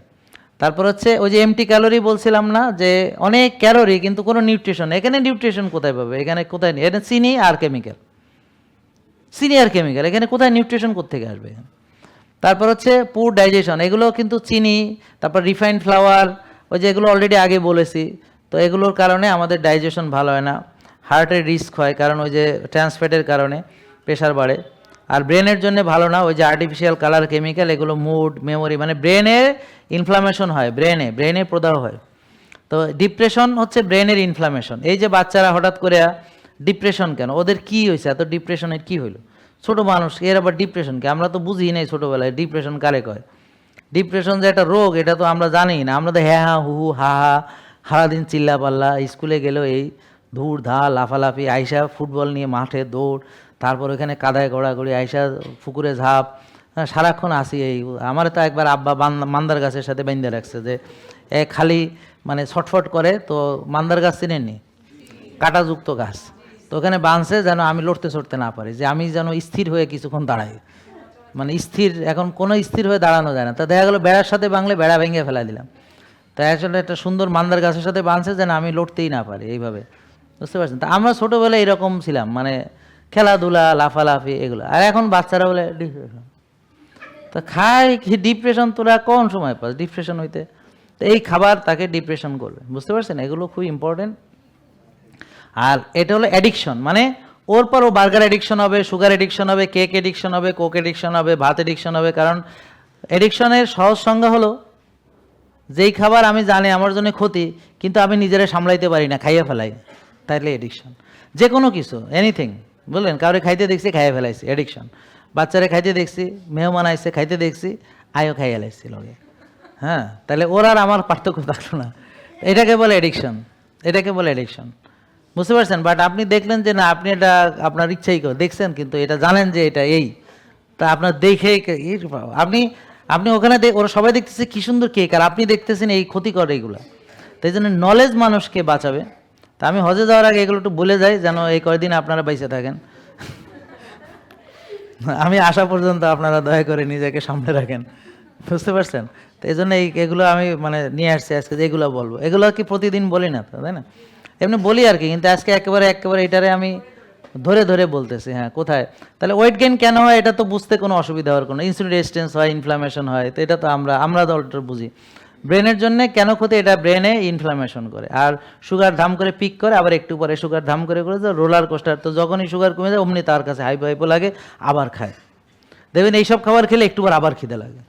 তারপর হচ্ছে ওই যে এমটি ক্যালোরি বলছিলাম না, যে অনেক ক্যালোরি কিন্তু কোনো নিউট্রিশন। এখানে নিউট্রিশন কোথায় পাবে? এখানে কোথায় নেই, এটা চিনি আর কেমিক্যাল, এখানে কোথায় নিউট্রিশন কোত্থেকে আসবে? তারপর হচ্ছে পুর ডাইজেশন, এগুলো কিন্তু চিনি, তারপর রিফাইন্ড ফ্লাওয়ার, ওই যে এগুলো অলরেডি আগে বলেছি। তো এগুলোর কারণে আমাদের ডাইজেশন ভালো হয় না, হার্টের রিস্ক হয়, কারণ ওই যে ট্রান্সফ্যাটের কারণে প্রেশার বাড়ে। আর ব্রেনের জন্য ভালো না, ওই যে আর্টিফিশিয়াল কালার, কেমিক্যাল, এগুলো মুড, মেমোরি, মানে ব্রেনে ইনফ্লামেশন হয়, ব্রেনে প্রদাহ হয়। তো ডিপ্রেশন হচ্ছে ব্রেনের ইনফ্লামেশন। এই যে বাচ্চারা হঠাৎ করে ডিপ্রেশন কেন, ওদের কি হয়েছে, এত ডিপ্রেশনের কি হইলো? ছোট মানুষ এর আবার ডিপ্রেশনকে, আমরা তো বুঝি নাই ছোটোবেলায় ডিপ্রেশন কারে কয়। ডিপ্রেশন যে একটা রোগ এটা তো আমরা জানি না, আমরা তো হ্যাঁ হা হু হু হা হা, সারাদিন চিল্লা পাল্লা, স্কুলে গেলেও এই ধূর ধা লাফালাফি, আইসা ফুটবল নিয়ে মাঠে দৌড়, তারপর ওখানে কাদায় গড়াগড়ি, আইসা পুকুরে ঝাঁপ, হ্যাঁ, সারাক্ষণ আসি এই। আমার তো একবার আব্বা মান্দার গাছের সাথে বেঁধে রাখছে, যে খালি মানে ছটফট করে, তো মান্দার গাছ চিনেননি, কাঁটাযুক্ত গাছ, তো ওখানে বাঁধছে যেন আমি লড়তে চড়তে না পারি, যে আমি যেন স্থির হয়ে কিছুক্ষণ দাঁড়াই, মানে স্থির, এখন কোনো স্থির হয়ে দাঁড়ানো যায় না। তা দেখা গেলো বেড়ার সাথে বাংলে বেড়া ভেঙে ফেলা দিলাম, তাই আসলে একটা সুন্দর মান্দার গাছের সাথে বাঁধছে যেন আমি লড়তেই না পারি, এইভাবে, বুঝতে পারছেন? তা আমরা ছোটোবেলায় এরকম ছিলাম, মানে খেলাধুলা, লাফালাফি, এগুলো। আর এখন বাচ্চারা বলে ডিপ্রেশন, তা খায় কি ডিপ্রেশন? তোরা কোন সময় পাস ডিপ্রেশন হইতে? তো এই খাবার তাকে ডিপ্রেশন করবে, বুঝতে পারছেন? এগুলো খুব ইম্পর্টেন্ট। আর এটা হলো অ্যাডিকশন, মানে ওর পর ও বার্গার অ্যাডিকশন হবে, সুগার অ্যাডিকশন হবে, কেক অ্যাডিকশন হবে, কোক অ্যাডিকশন হবে, ভাত অ্যাডিকশন হবে। কারণ অ্যাডিকশনের সহজ সংজ্ঞা হলো যেই খাবার আমি জানি আমার জন্য ক্ষতি, কিন্তু আমি নিজেরা সামলাইতে পারি না, খাইয়ে ফেলাই, তাইলে অ্যাডিকশন। যে কোনো কিছু, এনিথিং, বললেন কাউরে খাইতে দেখছি খাইয়ে ফেলাইছি, অ্যাডিকশন। বাচ্চারা খাইতে দেখছি, মেহমান আইসে খাইতে দেখছি, আয়ও খাইয়ে লাইছি লগে, হ্যাঁ, তাহলে ওর আর আমার পার্থক্য থাকলো না। এটাকে বলে অ্যাডিকশন, বুঝতে পারছেন? বাট আপনি দেখলেন যে না, আপনি এটা আপনার ইচ্ছাই করে দেখছেন, কিন্তু এটা জানেন যে এটা এই, তা আপনার দেখেই আপনি ওখানে ওরা সবাই দেখতেছে কি সুন্দর কেক, আর আপনি দেখতেছেন এই ক্ষতিকর এইগুলা। তাই জন্য নলেজ মানুষকে বাঁচাবে। তা আমি হজে যাওয়ার আগে এগুলো একটু বলে যাই, যেন এই কয়দিন আপনারা বেঁচে থাকেন। আমি আসা পর্যন্ত আপনারা দয়া করে নিজেকে সামনে রাখেন, বুঝতে পারছেন? তো এই জন্য এগুলো আমি মানে নিয়ে আসছি আজকে, যে এগুলো বলবো। এগুলো কি প্রতিদিন বলি না তো, তাই না? এমনি বলি আর কি, কিন্তু আজকে একেবারে এটারে আমি ধরে ধরে বলতেছি। হ্যাঁ, কোথায় তাহলে ওয়েট গেইন কেন হয় এটা তো বুঝতে কোনো অসুবিধা হওয়ার কোনো, ইনসুলিন রেজিস্ট্যান্স হয়, ইনফ্লামেশন হয়, তো এটা তো আমরা তো অলরেডি বুঝি। ব্রেনের জন্য কেন ক্ষতি, এটা ব্রেনে ইনফ্লামেশন করে, আর সুগার ধাম করে পিক করে, আবার একটু পরে সুগার ধাম করে তো রোলার কোস্টার। তো যখনই সুগার কমে যায় অমনি তার কাছে হাইপো হাইপো লাগে, আবার খায়। দেখবেন এইসব খাবার খেলে একটু পর আবার খিদে লাগে।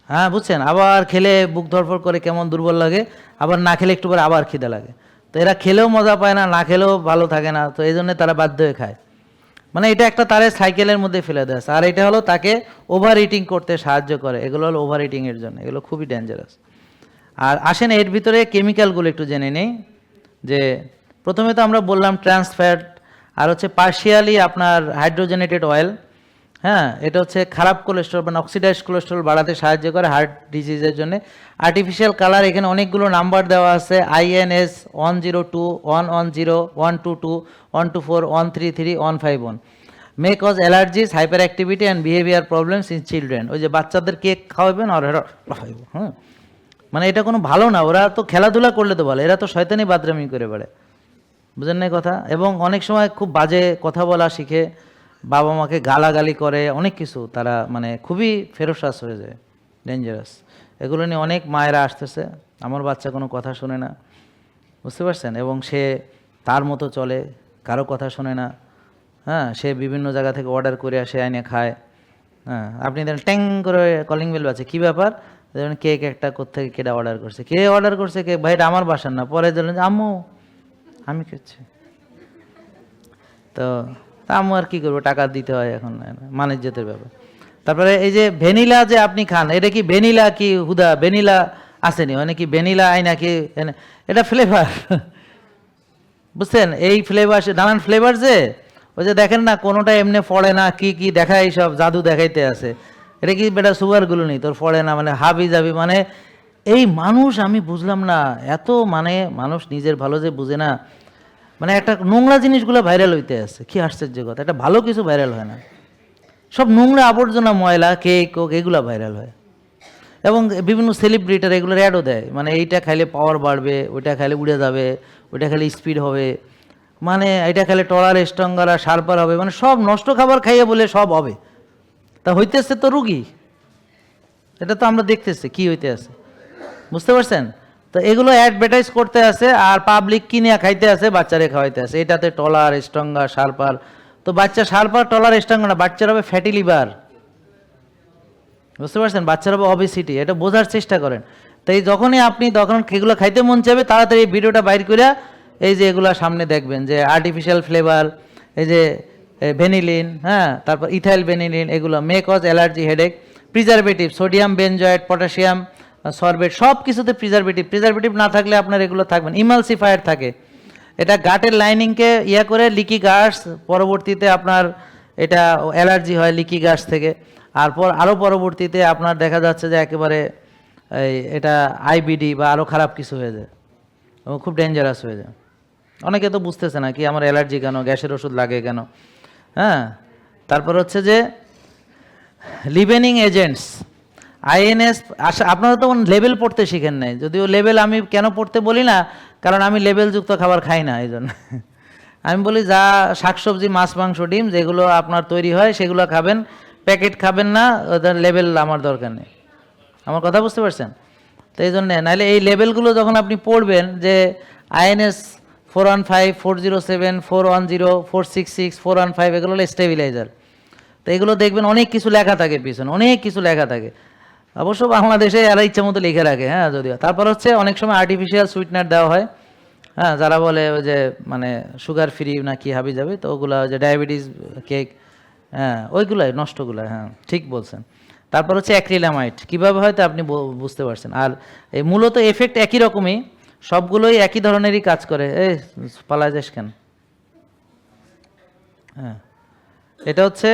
হ্যাঁ, বুঝছেন? আবার খেলে বুক ধরফর করে, কেমন দুর্বল লাগে, আবার না খেলে একটু পরে আবার খিদে লাগে। তো এরা খেলেও মজা পায় না, না খেলেও ভালো থাকে না, তো এই জন্য তারা বাধ্য হয়ে খায়। মানে এটা একটা তার সাইকেলের মধ্যে ফেলে দেয়। আর এটা হলো তাকে ওভার ইটিং করতে সাহায্য করে। এগুলো হলো ওভার ইটিংয়ের জন্য, এগুলো খুবই ডেঞ্জারাস। আর আসেন এর ভিতরে কেমিক্যালগুলো একটু জেনে নেই। যে প্রথমে তো আমরা বললাম ট্রান্স ফ্যাট, আর হচ্ছে পার্শিয়ালি আপনার হাইড্রোজেনেটেড অয়েল। হ্যাঁ, এটা হচ্ছে খারাপ কোলেস্ট্রল মানে অক্সিডাইজ কোলেস্ট্রল বাড়াতে সাহায্য করে হার্ট ডিজিজের জন্য। আর্টিফিশিয়াল কালার, এখানে অনেকগুলো নাম্বার দেওয়া আছে, INS 102, 110, 122, 124, 133, 151, may cause allergies, hyperactivity and behaviour problems in children. ওই যে বাচ্চাদের কেক খাওয়াবেন আর খাওয়াইব, হ্যাঁ, মানে এটা কোনো ভালো না। ওরা তো খেলাধুলা করলে তো ভালো, এরা তো শয়তানি বাদরামি করে বেড়ে, বুঝেন না কথা? এবং অনেক সময় খুব বাজে কথা বলা শিখে, বাবা মাকে গালাগালি করে, অনেক কিছু তারা মানে খুবই ফেরোসাস হয়ে যায়, ডেঞ্জারাস। এগুলো নিয়ে অনেক মায়েরা আসতেছে, আমার বাচ্চা কোনো কথা শোনে না, বুঝতে পারছেন? এবং সে তার মতো চলে, কারো কথা শোনে না। হ্যাঁ, সে বিভিন্ন জায়গা থেকে অর্ডার করে আসে, আইনে খায়। হ্যাঁ, আপনি দেখেন ট্যাং করে কলিং বেল বাজছে, কী ব্যাপার? যেমন কেক একটা কোত্থেকে কেটা অর্ডার করছে, কে অর্ডার করছে কেক, ভাই এটা আমার বাসার না। পরে ধরলেন যে আম্মু আমি খেয়েছি। তো আম্মু আর কী করবো, টাকা দিতে হয় এখন, মানিজ্যতের ব্যাপার। তারপরে এই যে ভ্যানিলা যে আপনি খান, এটা কি ভ্যানিলা কি হুদা ভ্যানিলা আসেনি, মানে কি ভ্যানিলা আই নাকি, এটা ফ্লেভার। বুঝছেন? এই ফ্লেভার, নানান ফ্লেভার, যে ওই যে দেখেন না কোনোটা এমনি ফড়ে না, কি কি দেখায়, এইসব জাদু দেখাইতে আছে। এটা কি বেটা সুগারগুলো নেই তোর ফড়ে না, মানে হাবি যাবি, মানে এই মানুষ আমি বুঝলাম না এত, মানে মানুষ নিজের ভালো যে বুঝে না, মানে একটা নোংরা জিনিসগুলো ভাইরাল হইতে আছে, কি আশ্চর্য কথা, একটা ভালো কিছু ভাইরাল হয় না, সব নোংরা আবর্জনা, ময়লা, কেক কোক এগুলো ভাইরাল হয়। এবং বিভিন্ন সেলিব্রিটার এগুলোর অ্যাডও দেয়, মানে এইটা খাইলে পাওয়ার বাড়বে, ওইটা খাইলে উড়ে যাবে, ওইটা খাইলে স্পিড হবে, মানে এটা খাইলে টলার স্ট্রঙ্গার আর শার্পার হবে, মানে সব নষ্ট খাবার খাইয়ে বলে সব হবে। তা হইতেছে তো রুগী, এটা তো আমরা দেখতেছি কি হইতে আছে, বুঝতে পারছেন? তো এগুলো অ্যাডভার্টাইজ করতে আছে, আর পাবলিক কিনে খাইতে আছে, বাচ্চারে খাওয়াইতে আছে, এটাতে টলার স্ট্রঙ্গার শার্পার। তো বাচ্চা শার্পার টলার স্ট্রঙ্গার না, বাচ্চার হবে ফ্যাটি লিভার, বুঝতে পারছেন? বাচ্চার হবে অবেসিটি, এটা বোঝার চেষ্টা করেন। তাই যখনই আপনি তখন এগুলো খাইতে মন চাইবে, তাড়াতাড়ি এই ভিডিওটা বাইর করে এই যে এগুলো সামনে দেখবেন, যে আর্টিফিশিয়াল ফ্লেভার, এই যে ভ্যানিলিন, হ্যাঁ, তারপর ইথাইল ভ্যানিলিন, এগুলো may cause allergy, headache, preservative, sodium benzoate, potassium sorbate, সব কিছুতে প্রিজারভেটিভ না থাকলে আপনার এগুলো থাকবেন। ইমালসিফায়ার থাকে, এটা গাটের লাইনিংকে করে লিকি গার্স, পরবর্তীতে আপনার এটা অ্যালার্জি হয় লিকি গার্স থেকে, আর আরও পরবর্তীতে আপনার দেখা যাচ্ছে যে একেবারে এটা IBD বা আরও খারাপ কিছু হয়ে যায়, এবং খুব ডেঞ্জারাস হয়ে যায়। অনেকে তো বুঝতেছে না কি আমার অ্যালার্জি কেন, গ্যাসের ওষুধ লাগে কেন। হ্যাঁ, তারপর হচ্ছে যে লিভেনিং এজেন্টস, INS। আপনারা তো লেবেল পড়তে শিখেন নাই, যদিও লেবেল আমি কেন পড়তে বলি না, কারণ আমি লেবেলযুক্ত খাবার খাই না, এই জন্য আমি বলি যা শাকসবজি, মাছ, মাংস, ডিম যেগুলো আপনার তৈরি হয় সেগুলো খাবেন, প্যাকেট খাবেন না, ওদের লেবেল আমার দরকার নেই। আমার কথা বুঝতে পারছেন? তো এই জন্যে নাহলে এই লেবেলগুলো যখন আপনি পড়বেন, যে INS 415, 407, 410, 466, 415, এগুলো হলো স্টেবিলাইজার। তো এগুলো দেখবেন অনেক কিছু লেখা থাকে পিছনে, অনেক কিছু লেখা থাকে, অবশ্য বাংলাদেশে এরা ইচ্ছা মতো লিখে রাখে, হ্যাঁ, যদিও। তারপর হচ্ছে অনেক সময় আর্টিফিশিয়াল সুইটনার দেওয়া হয়, হ্যাঁ, যারা বলে ওই যে মানে সুগার ফ্রি না কি হাবি যাবে, তো ওগুলো যে ডায়াবেটিস কেক, হ্যাঁ, ওইগুলাই নষ্টগুলো, হ্যাঁ ঠিক বলছেন। তারপর হচ্ছে অ্যাক্রিলামাইড, কীভাবে হয়তো আপনি বুঝতে পারছেন। আর এই মূলত এফেক্ট একই রকমই, সবগুলোই একই ধরনেরই কাজ করে। এই পালা যাস কেন? হ্যাঁ, এটা হচ্ছে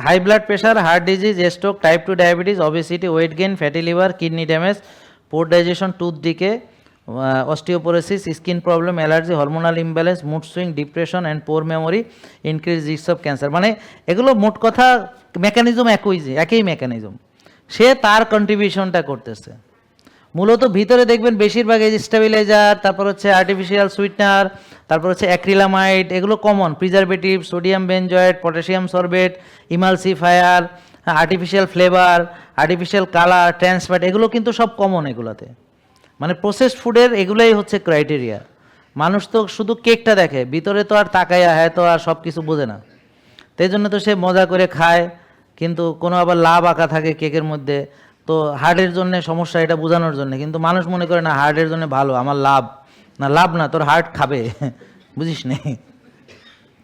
high blood pressure, heart disease, stroke, type 2 diabetes, obesity, weight gain, fatty liver, kidney damage, poor digestion, tooth decay, osteoporosis, skin problem, allergy, hormonal imbalance, mood swing, depression and poor memory, increase risk of cancer. মানে এগুলো মোট কথা mechanism একই mechanism, সে তার কন্ট্রিবিউশনটা করতেছে। মূলত ভিতরে দেখবেন বেশিরভাগ এই স্টেবিলাইজার, তারপর হচ্ছে আর্টিফিশিয়াল সুইটনার, তারপর হচ্ছে অ্যাক্রিলামাইড, এগুলো common, preservative, sodium benzoate, potassium sorbate, emulsifier, artificial flavour, artificial colour, trans fat, এগুলো কিন্তু সব কমন এগুলোতে। মানে প্রসেসড ফুডের এগুলোই হচ্ছে ক্রাইটেরিয়া। মানুষ তো শুধু কেকটা দেখে, ভিতরে তো আর তাকাইয়া হ্যাঁ তো আর সব কিছু বোঝে না, তাই জন্য তো সে মজা করে খায়, কিন্তু কোনো আবার লাভ আঁকা থাকে কেকের মধ্যে, তো হার্টের জন্য সমস্যা এটা বোঝানোর জন্য, কিন্তু মানুষ মনে করে না হার্টের জন্য ভালো, আমার লাভ না, লাভ না, তোর হার্ট খাবে বুঝিস নি,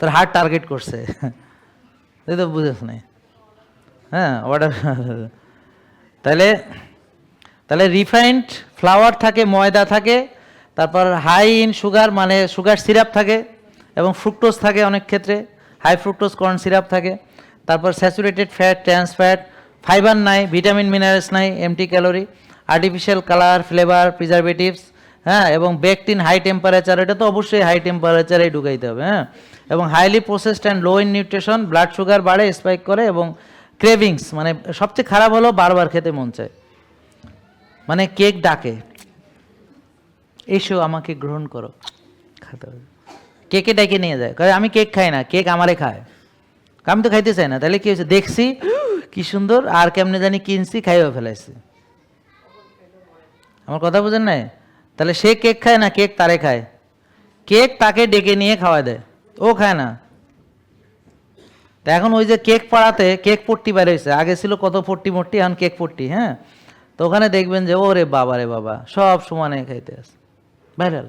তোর হার্ট টার্গেট করছে, তুই তো বুঝিস নাই। হ্যাঁ অর্ডার তাহলে তাহলে রিফাইন্ড ফ্লাওয়ার থাকে, ময়দা থাকে, তারপর হাই ইন সুগার মানে সুগার সিরাপ থাকে, এবং ফ্রুক্টোজ থাকে অনেক ক্ষেত্রে, হাই ফ্রুক্টোজ কর্ন সিরাপ থাকে, তারপর saturated fat, trans fat, fibre নাই, ভিটামিন মিনারেলস নাই, empty calorie, artificial colour, flavour, preservatives, হ্যাঁ, এবং বেকড ইন হাই টেম্পারেচার, এটা তো অবশ্যই হাই টেম্পারেচারেই ঢুকাইতে হবে, হ্যাঁ, এবং highly processed and low in nutrition, blood sugar বাড়ে, স্পাইক করে, এবং ক্রেভিংস মানে সবচেয়ে খারাপ হলো বারবার খেতে মন চায়, মানে কেক ডাকে, এসো আমাকে গ্রহণ করো, খাতে হবে, কেকে ডেকে নিয়ে যায়, কারণ আমি কেক খাই না, কেক আমারে খায়, আমি তো খাইতে চাই না, তাহলে কি হয়েছে, দেখছি কি সুন্দর, আর কেমনে জানি কিনছি, খাইও ফেলাইছি। আমার কথা বুঝেন নাই? তাহলে সে কেক খায় না, কেক তারে খায়, কেক তাকে ডেকে নিয়ে খাওয়া দেয়, ও খায় না। তা এখন ওই যে কেক পাড়াতে কেক পট্টি বের হয়েছে, আগে ছিল কত পট্টি মট্টি, এখন কেক পট্টি, হ্যাঁ, তো ওখানে দেখবেন যে ওরে বাবা রে বাবা, সব সমানে খাইতে আছে, ভাইরাল।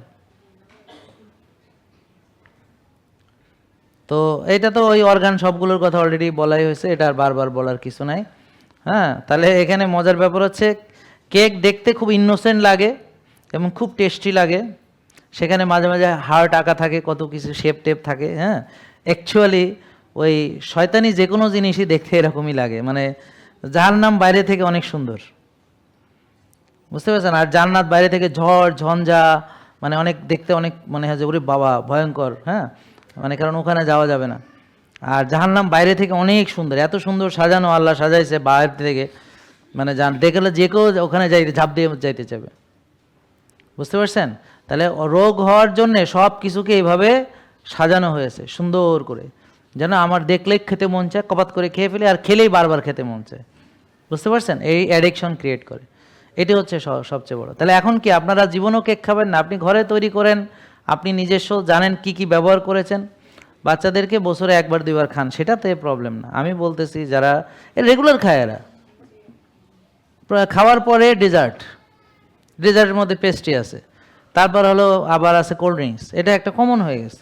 তো এটা তো ওই অর্গান সবগুলোর কথা অলরেডি বলাই হয়েছে, এটা আর বারবার বলার কিছু নাই। হ্যাঁ, তাহলে এখানে মজার ব্যাপার হচ্ছে কেক দেখতে খুব ইনোসেন্ট লাগে এবং খুব টেস্টি লাগে, সেখানে মাঝে মাঝে হার্ট আঁকা থাকে, কত কিছু শেপ টেপ থাকে, হ্যাঁ, অ্যাকচুয়ালি ওই শয়তানি যে কোনো জিনিসই দেখতে এরকমই লাগে, মানে জাহান্নাম বাইরে থেকে অনেক সুন্দর, বুঝতে পারছেন, আর জান্নাত বাইরে থেকে ঝড় ঝঞ্ঝা, মানে অনেক দেখতে অনেক মনে হয় যে ওরে বাবা ভয়ঙ্কর, হ্যাঁ, মানে কারণ ওখানে যাওয়া যাবে না। আর জাহান্নাম বাইরে থেকে অনেক সুন্দর, এত সুন্দর সাজানো, আল্লাহ সাজাইছে বাইরে থেকে, মানে দেখলে যে কেউ ওখানে ঝাঁপ দিয়ে যাইতে চাবে, বুঝতে পারছেন। তাহলে রোগ হওয়ার জন্যে সব কিছুকে এইভাবে সাজানো হয়েছে সুন্দর করে, যেন আমার দেখলেই খেতে মন চায়, কপাত করে খেয়ে ফেলে, আর খেলেই বারবার খেতে মন চায়, বুঝতে পারছেন, এই অ্যাডিকশন ক্রিয়েট করে, এটি হচ্ছে সবচেয়ে বড়। তাহলে এখন কি আপনারা জীবনও কেক খাবেন না, আপনি ঘরে তৈরি করেন, আপনি নিজস্ব জানেন কি কি ব্যবহার করেছেন, বাচ্চাদেরকে বছরে একবার দুইবার খান, সেটাতে প্রবলেম না। আমি বলতেছি যারা রেগুলার খায়, এরা খাওয়ার পরে ডেজার্টের মধ্যে পেস্ট্রি আছে, তারপর হলো আবার আছে কোল্ড ড্রিঙ্কস, এটা একটা কমন হয়ে গেছে।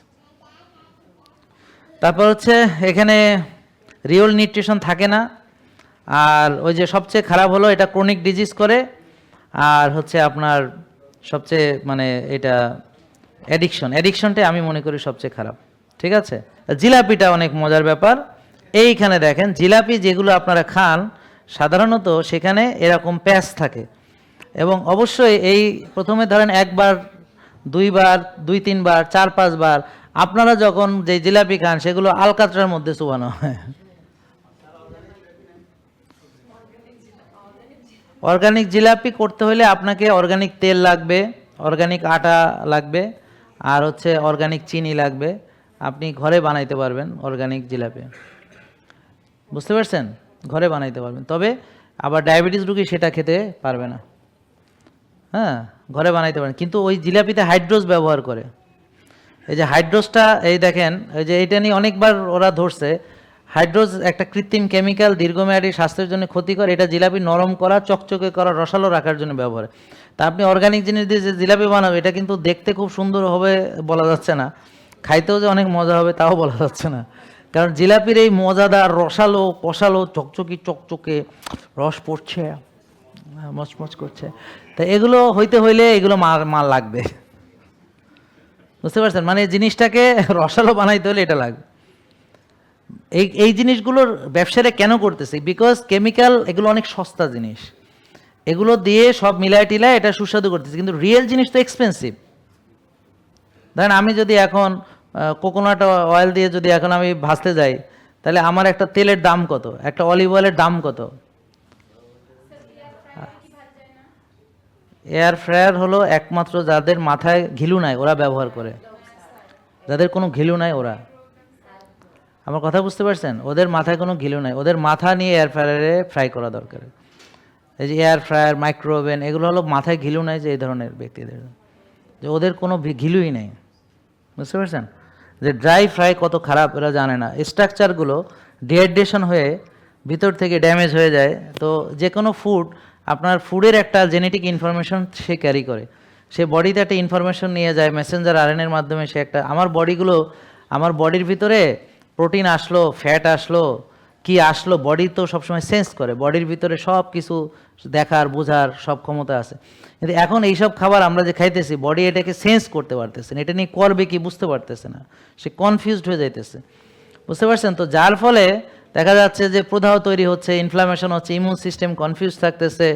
তারপর হচ্ছে এখানে রিয়েল নিউট্রিশন থাকে না, আর ওই যে সবচেয়ে খারাপ হলো এটা ক্রনিক ডিজিজ করে, আর হচ্ছে আপনার সবচেয়ে মানে এটা অ্যাডিকশনটাই আমি মনে করি সবচেয়ে খারাপ, ঠিক আছে। জিলাপিটা অনেক মজার ব্যাপার, এইখানে দেখেন জিলাপি যেগুলো আপনারা খান সাধারণত সেখানে এরকম প্যাঁচ থাকে, এবং অবশ্যই এই প্রথমে ধরেন একবার, দুইবার, দুই তিনবার, চার পাঁচবার আপনারা যখন যে জিলাপি খান সেগুলো আলকাতরার মধ্যে চুবানো হয়। অর্গানিক জিলাপি করতে হলে আপনাকে অর্গানিক তেল লাগবে, অর্গানিক আটা লাগবে, আর হচ্ছে অর্গানিক চিনি লাগবে, আপনি ঘরে বানাইতে পারবেন অর্গানিক জিলাপি, বুঝতে পারছেন, ঘরে বানাইতে পারবেন, তবে আবার ডায়াবেটিস রোগী সেটা খেতে পারবে না, হ্যাঁ, ঘরে বানাইতে পারেন, কিন্তু ওই জিলাপিতে হাইড্রোজ ব্যবহার করে, এই যে হাইড্রোজটা, এই দেখেন এই যে এটা নিয়ে অনেকবার ওরা ধরছে, হাইড্রোজ একটা কৃত্রিম কেমিক্যাল, দীর্ঘমেয়াদী স্বাস্থ্যের জন্য ক্ষতিকর, এটা জিলাপি নরম করা, চকচকে করা, রসালো রাখার জন্য ব্যবহার। তা আপনি অর্গানিক জিনিস দিয়ে যে জিলাপি বানাবে, এটা কিন্তু দেখতে খুব সুন্দর হবে বলা যাচ্ছে না, খাইতেও যে অনেক মজা হবে তাও বলা যাচ্ছে না, কারণ জিলাপির এই মজাদার রসালো কষালো চকচকি চকচকে রস পড়ছে, মচমচ করছে, তা এগুলো হইতে হইলে এগুলো মাল লাগবে, বুঝতে পারছেন, মানে জিনিসটাকে রসালো বানাইতে হলে এটা লাগবে। এই জিনিসগুলোর ব্যবসাটা কেন করতেছে, বিকজ কেমিক্যাল, এগুলো অনেক সস্তা জিনিস, এগুলো দিয়ে সব মিলায় টিলায় এটা সুস্বাদু করতেছে, কিন্তু রিয়েল জিনিস তো এক্সপেন্সিভ। ধরেন আমি যদি এখন কোকোনাট অয়েল দিয়ে যদি এখন আমি ভাজতে যাই, তাহলে আমার একটা তেলের দাম কত, একটা অলিভ অয়েলের দাম কত? এয়ার ফ্রায়ার হলো একমাত্র যাদের মাথায় ঘিলু নাই ওরা ব্যবহার করে, যাদের কোনো ঘিলু নাই ওরা, আমার কথা বুঝতে পারছেন? ওদের মাথায় কোনো ঘিলু নাই, ওদের মাথা নিয়ে এয়ার ফ্রায়ারে ফ্রাই করা দরকার। এই যে এয়ার ফ্রায়ার, মাইক্রোওভেন, এগুলো হলো মাথায় ঘিলু নাই যে এই ধরনের ব্যক্তিদের, যে ওদের কোনো ঘিলুই নেই, বুঝতে পারছেন? যে ড্রাই ফ্রাই কত খারাপ এরা জানে না। স্ট্রাকচারগুলো ডিহাইড্রেশন হয়ে ভিতর থেকে ড্যামেজ হয়ে যায়। তো যে কোনো ফুড, আপনার ফুডের একটা জেনেটিক ইনফরমেশন সে ক্যারি করে, সে বডিতে একটা ইনফরমেশন নিয়ে যায় মেসেঞ্জার আরএনএর মাধ্যমে। সে একটা, আমার বডির ভিতরে প্রোটিন আসলো, ফ্যাট আসলো, কি আসলো, বডি তো সবসময় সেন্স করে, বডির ভিতরে সব কিছু দেখার বোঝার সব ক্ষমতা আছে। কিন্তু এখন এইসব খাবার আমরা যে খাইতেছি, বডি এটাকে সেন্স করতে পারতেছে না, এটা নিয়ে করবে কি বুঝতে পারতেছে না, সে কনফিউজড হয়ে যাইতেছে, বুঝতে পারছেন? তো যার ফলে দেখা যাচ্ছে যে প্রদাহ তৈরি হচ্ছে, ইনফ্লামেশন হচ্ছে, ইমিউন সিস্টেম কনফিউজ থাকতেছে,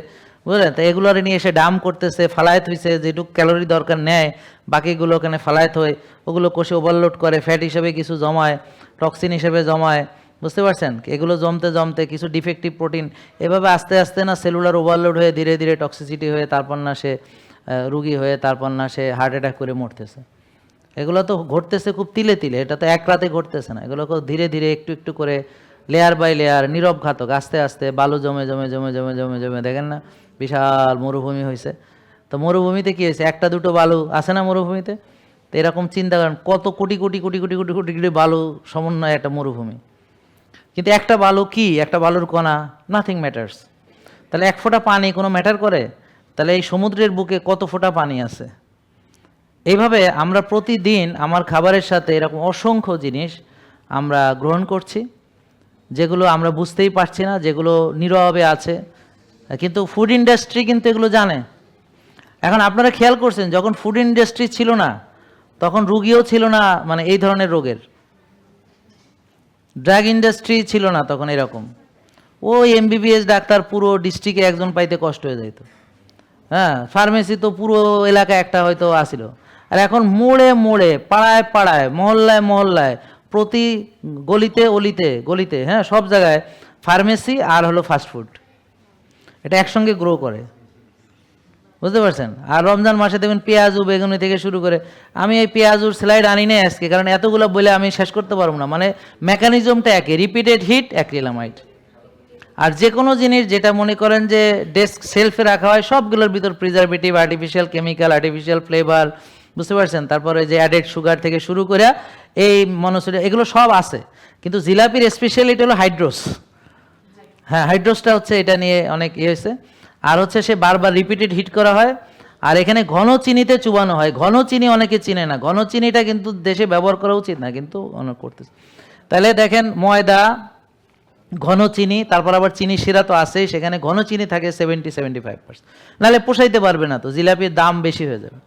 বুঝলেন? তো এগুলোর নিয়ে এসে ডাম করতেছে, ফালায়ত হইছে, যেটুকু ক্যালোরি দরকার নেয় বাকিগুলো ওখানে ফালায়ত হয়, ওগুলো কোষে ওভারলোড করে, ফ্যাট হিসেবে কিছু জমায়, টক্সিন হিসেবে জমায়, বুঝতে পারছেন? এগুলো জমতে জমতে কিছু ডিফেক্টিভ প্রোটিন, এভাবে আস্তে আস্তে না সেলুলার ওভারলোড হয়ে ধীরে ধীরে টক্সিসিটি হয়ে তারপর না সে রুগী হয়ে তারপর না সে হার্ট অ্যাটাক করে মরতেছে। এগুলো তো ঘটতেছে খুব তিলে তিলে, এটা তো এক রাতে ঘটতেছে না, এগুলো ধীরে ধীরে একটু একটু করে লেয়ার বাই লেয়ার, নীরব ঘাতক, আস্তে আস্তে বালু জমে জমে জমে জমে জমে জমে, দেখেন না বিশাল মরুভূমি হয়েছে। তো মরুভূমিতে কী হয়েছে? একটা দুটো বালু আছে না মরুভূমিতে? তো এরকম চিন্তা করেন কত কোটি কোটি কোটি কোটি কোটি কোটি কোটি বালু সমন্বয় একটা মরুভূমি, কিন্তু একটা বালু কি, একটা বালুর কণা, নাথিং ম্যাটার্স। তাহলে এক ফোঁটা পানি কোনো ম্যাটার করে? তাহলে এই সমুদ্রের বুকে কত ফোঁটা পানি আছে? এইভাবে আমরা প্রতিদিন আমার খাবারের সাথে এরকম অসংখ্য জিনিস আমরা গ্রহণ করছি, যেগুলো আমরা বুঝতেই পারছি না, যেগুলো নীরবে আছে, কিন্তু ফুড ইন্ডাস্ট্রি কিন্তু এগুলো জানে। এখন আপনারা খেয়াল করছেন, যখন ফুড ইন্ডাস্ট্রি ছিল না তখন রুগীও ছিল না, মানে এই ধরনের রোগের, ড্রাগ ইন্ডাস্ট্রি ছিল না তখন এরকম, ওই এমবিবিএস ডাক্তার পুরো ডিস্ট্রিক্টে একজন পাইতে কষ্ট হয়ে যেত, হ্যাঁ, ফার্মেসি তো পুরো এলাকায় একটা হয়তো আসিল। আর এখন মোড়ে মোড়ে, পাড়ায় পাড়ায়, মহল্লায় মহল্লায়, প্রতি গলিতে অলিতে গলিতে, হ্যাঁ, সব জায়গায় ফার্মেসি আর হলো ফাস্টফুড, এটা একসঙ্গে গ্রো করে, বুঝতে পারছেন? আর রমজান মাসে দেখবেন পেঁয়াজু বেগুনি থেকে শুরু করে, আমি এই পেঁয়াজুর স্লাইড আনি না আজকে, কারণ এতগুলো বলে আমি শেষ করতে পারবো না, মানে মেকানিজমটা একই, রিপিটেড হিট অ্যাক্রিলামাইড। আর যে কোনো জিনিস যেটা মনে করেন যে ডেস্ক শেলফে রাখা হয়, সবগুলোর ভিতর preservative, artificial chemical, artificial flavour, বুঝতে পারছেন? তারপরে যে অ্যাডেড সুগার থেকে শুরু করে এই মনোসোডিয়াম, এগুলো সব আছে। কিন্তু জিলাপির স্পেশালিটি হলো হাইড্রোস, হ্যাঁ, হাইড্রোসটা হচ্ছে এটা নিয়ে অনেক ইয়ে হয়েছে। আর হচ্ছে সে বারবার রিপিটেড হিট করা হয়, আর এখানে ঘন চিনিতে চুবানো হয়। ঘন চিনি অনেকে চিনে না, ঘন চিনিটা কিন্তু দেশে ব্যবহার করা উচিত না, কিন্তু অনেক করতেছে। তাহলে দেখেন ময়দা, ঘন চিনি, তারপর আবার চিনি শিরা তো আছেই, সেখানে ঘন চিনি থাকে 70-75%, নাহলে পোষাইতে পারবে না, তো জিলাপির দাম বেশি হয়ে যাবে।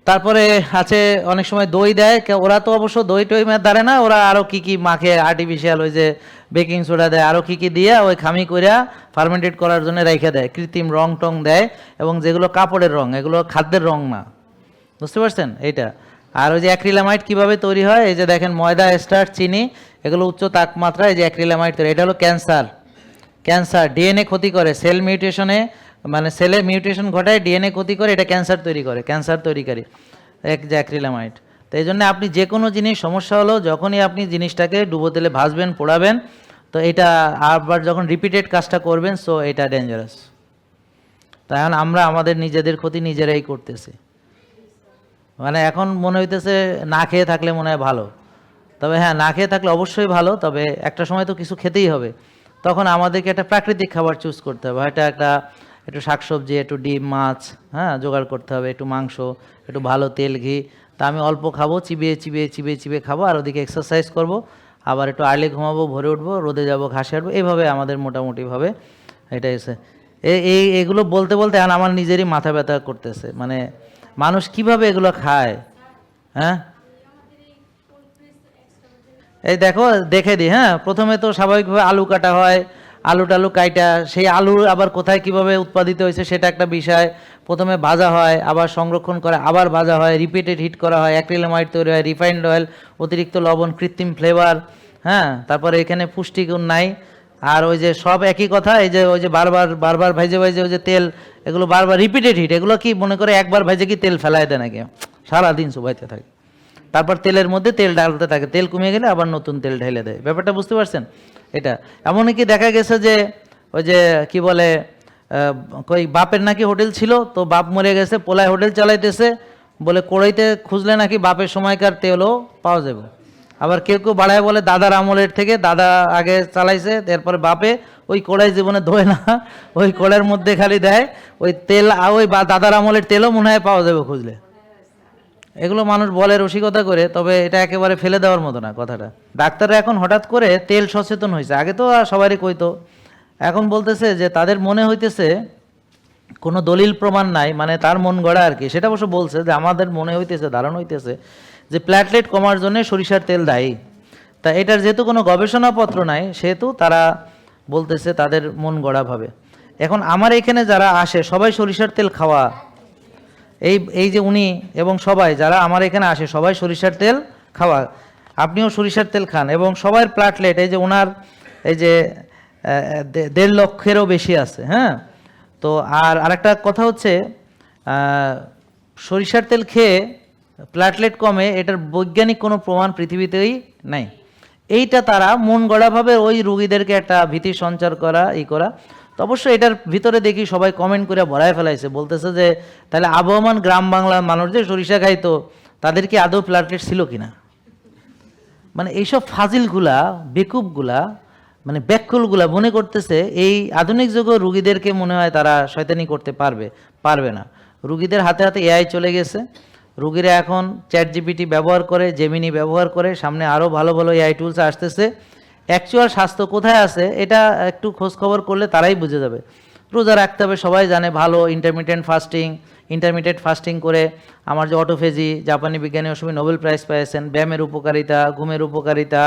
তারপরে আছে অনেক সময় দই দেয়, ওরা তো অবশ্য দই টই দাঁড়ে না, ওরা আরও কী কী মাখে, আর্টিফিশিয়াল ওই যে বেকিং সোডা দেয়, আরও কী কী দিয়ে ওই খামি কইরা ফার্মেন্টেড করার জন্য রেখে দেয়, কৃত্রিম রং টং দেয়, এবং যেগুলো কাপড়ের রং, এগুলো খাদ্যের রং না, বুঝতে পারছেন এইটা। আর ওই যে অ্যাক্রিলামাইড কীভাবে তৈরি হয়, এই যে দেখেন ময়দা, স্টার্চ, চিনি, এগুলো উচ্চ তাপমাত্রায় এই যে অ্যাক্রিলামাইড তৈরি, এটা হলো ক্যান্সার ডিএনএ ক্ষতি করে, সেল মিউটেশনে, মানে সেলে মিউটেশন ঘটায়, ডিএনএ ক্ষতি করে, এটা ক্যান্সার তৈরি করে, ক্যান্সার তৈরিকারী এক যে অ্যাক্রিলামাইড। তো এই জন্য আপনি যে কোনো জিনিস সমস্যা হলো, যখনই আপনি জিনিসটাকে ডুবো তেলে ভাজবেন, পোড়াবেন, তো এটা আবার যখন রিপিটেড কাজটা করবেন, সো এটা ডেঞ্জারাস। তাই এখন আমরা আমাদের নিজেদের ক্ষতি নিজেরাই করতেছি। মানে এখন মনে হইতেছে না খেয়ে থাকলে মনে হয় ভালো, তবে হ্যাঁ, না খেয়ে থাকলে অবশ্যই ভালো, তবে একটা সময় তো কিছু খেতেই হবে, তখন আমাদেরকে একটা প্রাকৃতিক খাবার চুজ করতে হবে, হয়তো একটু শাকসবজি, একটু ডিম, মাছ, হ্যাঁ, জোগাড় করতে হবে, একটু মাংস, একটু ভালো তেল, ঘি। তা আমি অল্প খাবো, চিবিয়ে চিবিয়ে চিবিয়ে চিবিয়ে খাবো, আর ওদিকে এক্সারসাইজ করব, আবার একটু আর্লি ঘুমাবো, ভোরে উঠবো, রোদে যাব, ঘাসে হাঁটবো, এইভাবে আমাদের মোটামুটিভাবে এটা এসে এগুলো বলতে বলতে এখন আমার নিজেরই মাথা ব্যথা করতেছে, মানে মানুষ কিভাবে এগুলো খায়, হ্যাঁ। এই দেখো দেখে দিই, হ্যাঁ, প্রথমে তো স্বাভাবিকভাবে আলু কাটা হয়, আলু টালু কাইটা, সেই আলু আবার কোথায় কিভাবে উৎপাদিত হয়েছে সেটা একটা বিষয়। প্রথমে ভাজা হয়, আবার সংরক্ষণ করে, আবার ভাজা হয়, রিপিটেড হিট করা হয়, অ্যাক্রিলামাইড তৈরি হয়, রিফাইন্ড অয়েল, অতিরিক্ত লবণ, কৃত্রিম ফ্লেভার, হ্যাঁ, তারপরে এখানে পুষ্টিগুণ নাই। আর ওই যে সব একই কথা, এই যে ওই যে বারবার বারবার ভাইজে ভাইজে ওই যে তেল, এগুলো বারবার রিপিটেড হিট, এগুলো কি মনে করে একবার ভাইজে কি তেল ফেলায় দেয় নাকি, সারাদিন চুবাইতে থাকে, তারপর তেলের মধ্যে তেল ডালতে থাকে, তেল কমে গেলে আবার নতুন তেল ঢেলে দেয়। ব্যাপারটা বুঝতে পারছেন? এটা এমনকি দেখা গেছে যে ওই যে কি বলে কই বাপের নাকি হোটেল ছিল, তো বাপ মরে গেছে, পোলায় হোটেল চালাইতেছে, বলে কড়াইতে খুঁজলে নাকি বাপের সময়কার তেলও পাওয়া যাবে। আবার কেউ কেউ বাড়ায় বলে দাদার আমলের থেকে, দাদা আগে চালাইছে, তারপরে বাপে ওই কড়াই জীবনে ধোয় না, ওই কড়াইয়ের মধ্যে খালি দেয় ওই তেল, ওই দাদার আমলের তেলও মনে হয় পাওয়া যাবে খুঁজলে। এগুলো মানুষ বলে রসিকতা করে, তবে এটা একেবারে ফেলে দেওয়ার মতো না কথাটা। ডাক্তাররা এখন হঠাৎ করে তেল সচেতন হয়েছে, আগে তো সবারই কইতো, এখন বলতেছে যে তাদের মনে হইতেছে কোনো দলিল প্রমাণ নাই, মানে তার মন গড়া আর কি, সেটা অবশ্য বলছে যে আমাদের মনে হইতেছে, ধারণা হইতেছে যে প্ল্যাটলেট কমার জন্য সরিষার তেল দায়ী। তা এটার যেহেতু কোনো গবেষণাপত্র নাই, সেহেতু তারা বলতেছে তাদের মন গড়াভাবে। এখন আমার এখানে যারা আসে সবাই সরিষার তেল খাওয়া, এই যে উনি এবং সবাই যারা আমার এখানে আসে সবাই সরিষার তেল খাওয়া, আপনিও সরিষার তেল খান, এবং সবার প্ল্যাটলেট এই যে ওনার এই যে 1.5 লক্ষেরও বেশি আছে, হ্যাঁ। তো আর আরেকটা কথা হচ্ছে সরিষার তেল খেয়ে প্ল্যাটলেট কমে, এটার বৈজ্ঞানিক কোনো প্রমাণ পৃথিবীতেই নাই। এইটা তারা মন গড়াভাবে ওই রুগীদেরকে একটা ভীতি সঞ্চার করা, করা। তো অবশ্যই এটার ভিতরে দেখি সবাই কমেন্ট করে ভরায় ফেলাইছে, বলতেছে যে তাহলে আবহমান গ্রাম বাংলার মানুষ যে সরিষা খাইতো তাদের কি আদৌ প্ল্যাটলেট ছিল কিনা। মানে এইসব ফাজিলগুলা, বেকুবগুলা, মানে ব্যাকুলগুলা মনে করতেছে এই আধুনিক যুগে রুগীদেরকে মনে হয় তারা শয়তানি করতে পারবে না। রুগীদের হাতে হাতে এআই চলে গেছে, রুগীরা এখন ChatGPT ব্যবহার করে, জেমিনি ব্যবহার করে, সামনে আরও ভালো ভালো এআই টুলস আসতেছে। অ্যাকচুয়াল স্বাস্থ্য কোথায় আছে এটা একটু খোঁজ খবর করলে তারাই বুঝে যাবে। রোজা রাখতে হবে সবাই জানে, ভালো ইন্টারমিডিয়েট ফাস্টিং করে আমার যে অটোফেজি, জাপানি বিজ্ঞানী অসমী নোবেল প্রাইজ পেয়েছেন, ব্যায়ামের উপকারিতা, ঘুমের উপকারিতা,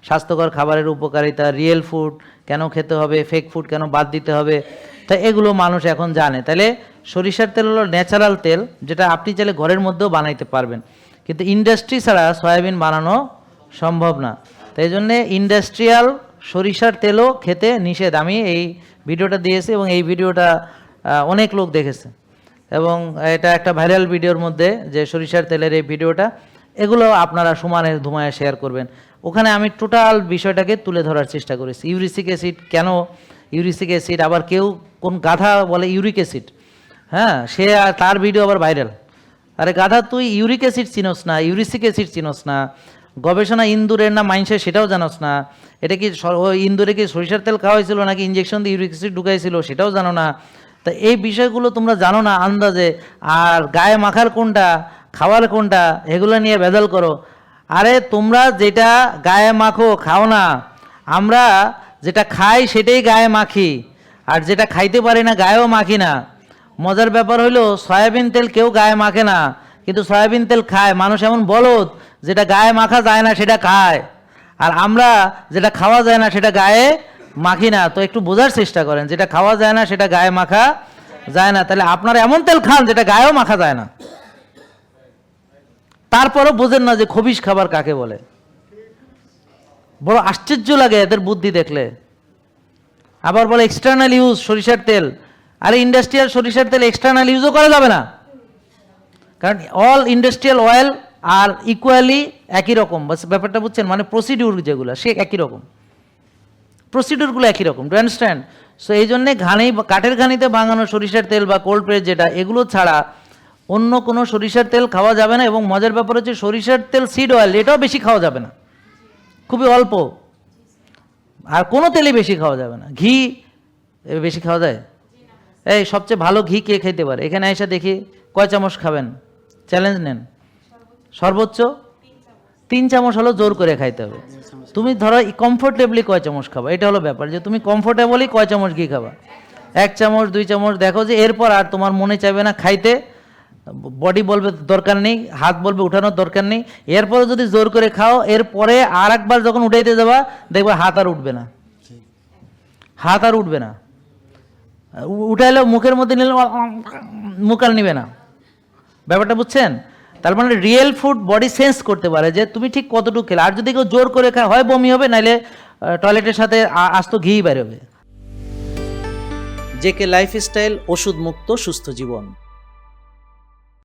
স্বাস্থ্যকর খাবারের উপকারিতা, রিয়েল ফুড কেন খেতে হবে, ফেক ফুড কেন বাদ দিতে হবে, তা এগুলো মানুষ এখন জানে। তাহলে সরিষার তেল হলো ন্যাচারাল তেল, যেটা আপনি চাইলে ঘরের মধ্যেও বানাইতে পারবেন, কিন্তু ইন্ডাস্ট্রি ছাড়া সয়াবিন বানানো সম্ভব না। তাই জন্যে ইন্ডাস্ট্রিয়াল সরিষার তেলও খেতে নিষেধ। আমি এই ভিডিওটা দিয়েছি এবং এই ভিডিওটা অনেক লোক দেখেছে, এবং এটা একটা ভাইরাল ভিডিওর মধ্যে যে সরিষার তেলের এই ভিডিওটা, এগুলো আপনারা সমানে ধুমায় শেয়ার করবেন। ওখানে আমি টোটাল বিষয়টাকে তুলে ধরার চেষ্টা করেছি। ইউরিক অ্যাসিড কেন, ইউরিক অ্যাসিড, আবার কেউ কোন গাধা বলে ইউরিক অ্যাসিড, হ্যাঁ, সে তার ভিডিও আবার ভাইরাল। আরে গাধা, তুই ইউরিক অ্যাসিড চিনোস না, ইউরিক অ্যাসিড চিনোস না, গবেষণা ইন্দুরের না মাইনসের সেটাও জানোস না, এটা কি ইন্দুরে কি সরিষার তেল খাওয়া হয়েছিল নাকি ইঞ্জেকশন দিয়ে ইউরিক অ্যাসিড ঢুকাইছিল সেটাও জানো না। তা এই বিষয়গুলো তোমরা জানো না আন্দাজে, আর গায়ে মাখার কোনটা, খাওয়ার কোনটা, এগুলো নিয়ে ভেজাল করো। আরে তোমরা যেটা গায়ে মাখো খাও না, আমরা যেটা খাই সেটাই গায়ে মাখি, আর যেটা খাইতে পারি না গায়েও মাখি না। মজার ব্যাপার হইলো সয়াবিন তেল কেউ গায়ে মাখে না, কিন্তু সয়াবিন তেল খায় মানুষ, এমন বলদ যেটা গায়ে মাখা যায় না সেটা খায়, আর আমরা যেটা খাওয়া যায় না সেটা গায়ে মাখি না। তো একটু বোঝার চেষ্টা করেন, যেটা খাওয়া যায় না সেটা গায়ে মাখা যায় না, তাহলে আপনারা এমন তেল খান যেটা গায়েও মাখা যায় না, তারপরও বোঝেন না যে খবিশ খাবার কাকে বলে। বড় আশ্চর্য লাগে এদের বুদ্ধি দেখলে। আবার বলে এক্সটার্নাল ইউজ সরিষার তেল, আরে ইন্ডাস্ট্রিয়াল সরিষার তেল এক্সটার্নাল ইউজও করা যাবে না, কারণ all industrial oil are equally একই রকম। ব্যাপারটা বুঝছেন, মানে প্রসিডিউর যেগুলো সে একই রকম, প্রসিডিউরগুলো একই রকম, ডু আন্ডারস্ট্যান্ড? সো এই জন্যে কাঠের ঘানিতে ভাঙানো সরিষার তেল বা কোল্ড প্রেস যেটা, এগুলো ছাড়া অন্য কোনো সরিষার তেল খাওয়া যাবে না। এবং মজার ব্যাপার হচ্ছে সরিষার তেল সিড অয়েল, এটাও বেশি খাওয়া যাবে না, খুবই অল্প, আর কোনো তেলই বেশি খাওয়া যাবে না। ঘি বেশি খাওয়া যায়? এই সবচেয়ে ভালো ঘি কে খেতে পারে এখানে এসে দেখি, কয় চামচ খাবেন? চ্যালেঞ্জ নেন। সর্বোচ্চ 3 চামচ হলো জোর করে খাইতে হবে। তুমি ধরো কমফোর্টেবলি কয় চামচ খাবা, এটা হলো ব্যাপার, যে তুমি কমফোর্টেবলি কয় চামচ ঘি খাবা। 1 চামচ 2 চামচ, দেখো যে এরপর আর তোমার মনে চাইবে না খাইতে, বডি বলবে দরকার নেই, হাত বলবে উঠানোর দরকার নেই। এরপরে যদি জোর করে খাও, এরপরে আর একবার যখন উঠাইতে যাবা দেখবে হাত আর উঠবে না, হাত আর উঠবে না, উঠাইলে মুখের মধ্যে নিলে মুখ আর নিবে না। ব্যাপারটা বুঝছেন? তার মানে রিয়েল ফুড বডি সেন্স করতে পারে যে তুমি ঠিক কতটুকু খেলে। আর যদি কেউ জোর করে খায়, হয় বমি হবে, নাইলে টয়লেটের সাথে আস্ত ঘি বেরোবে। জেকে লাইফস্টাইল, ওষুধ মুক্ত সুস্থ জীবন।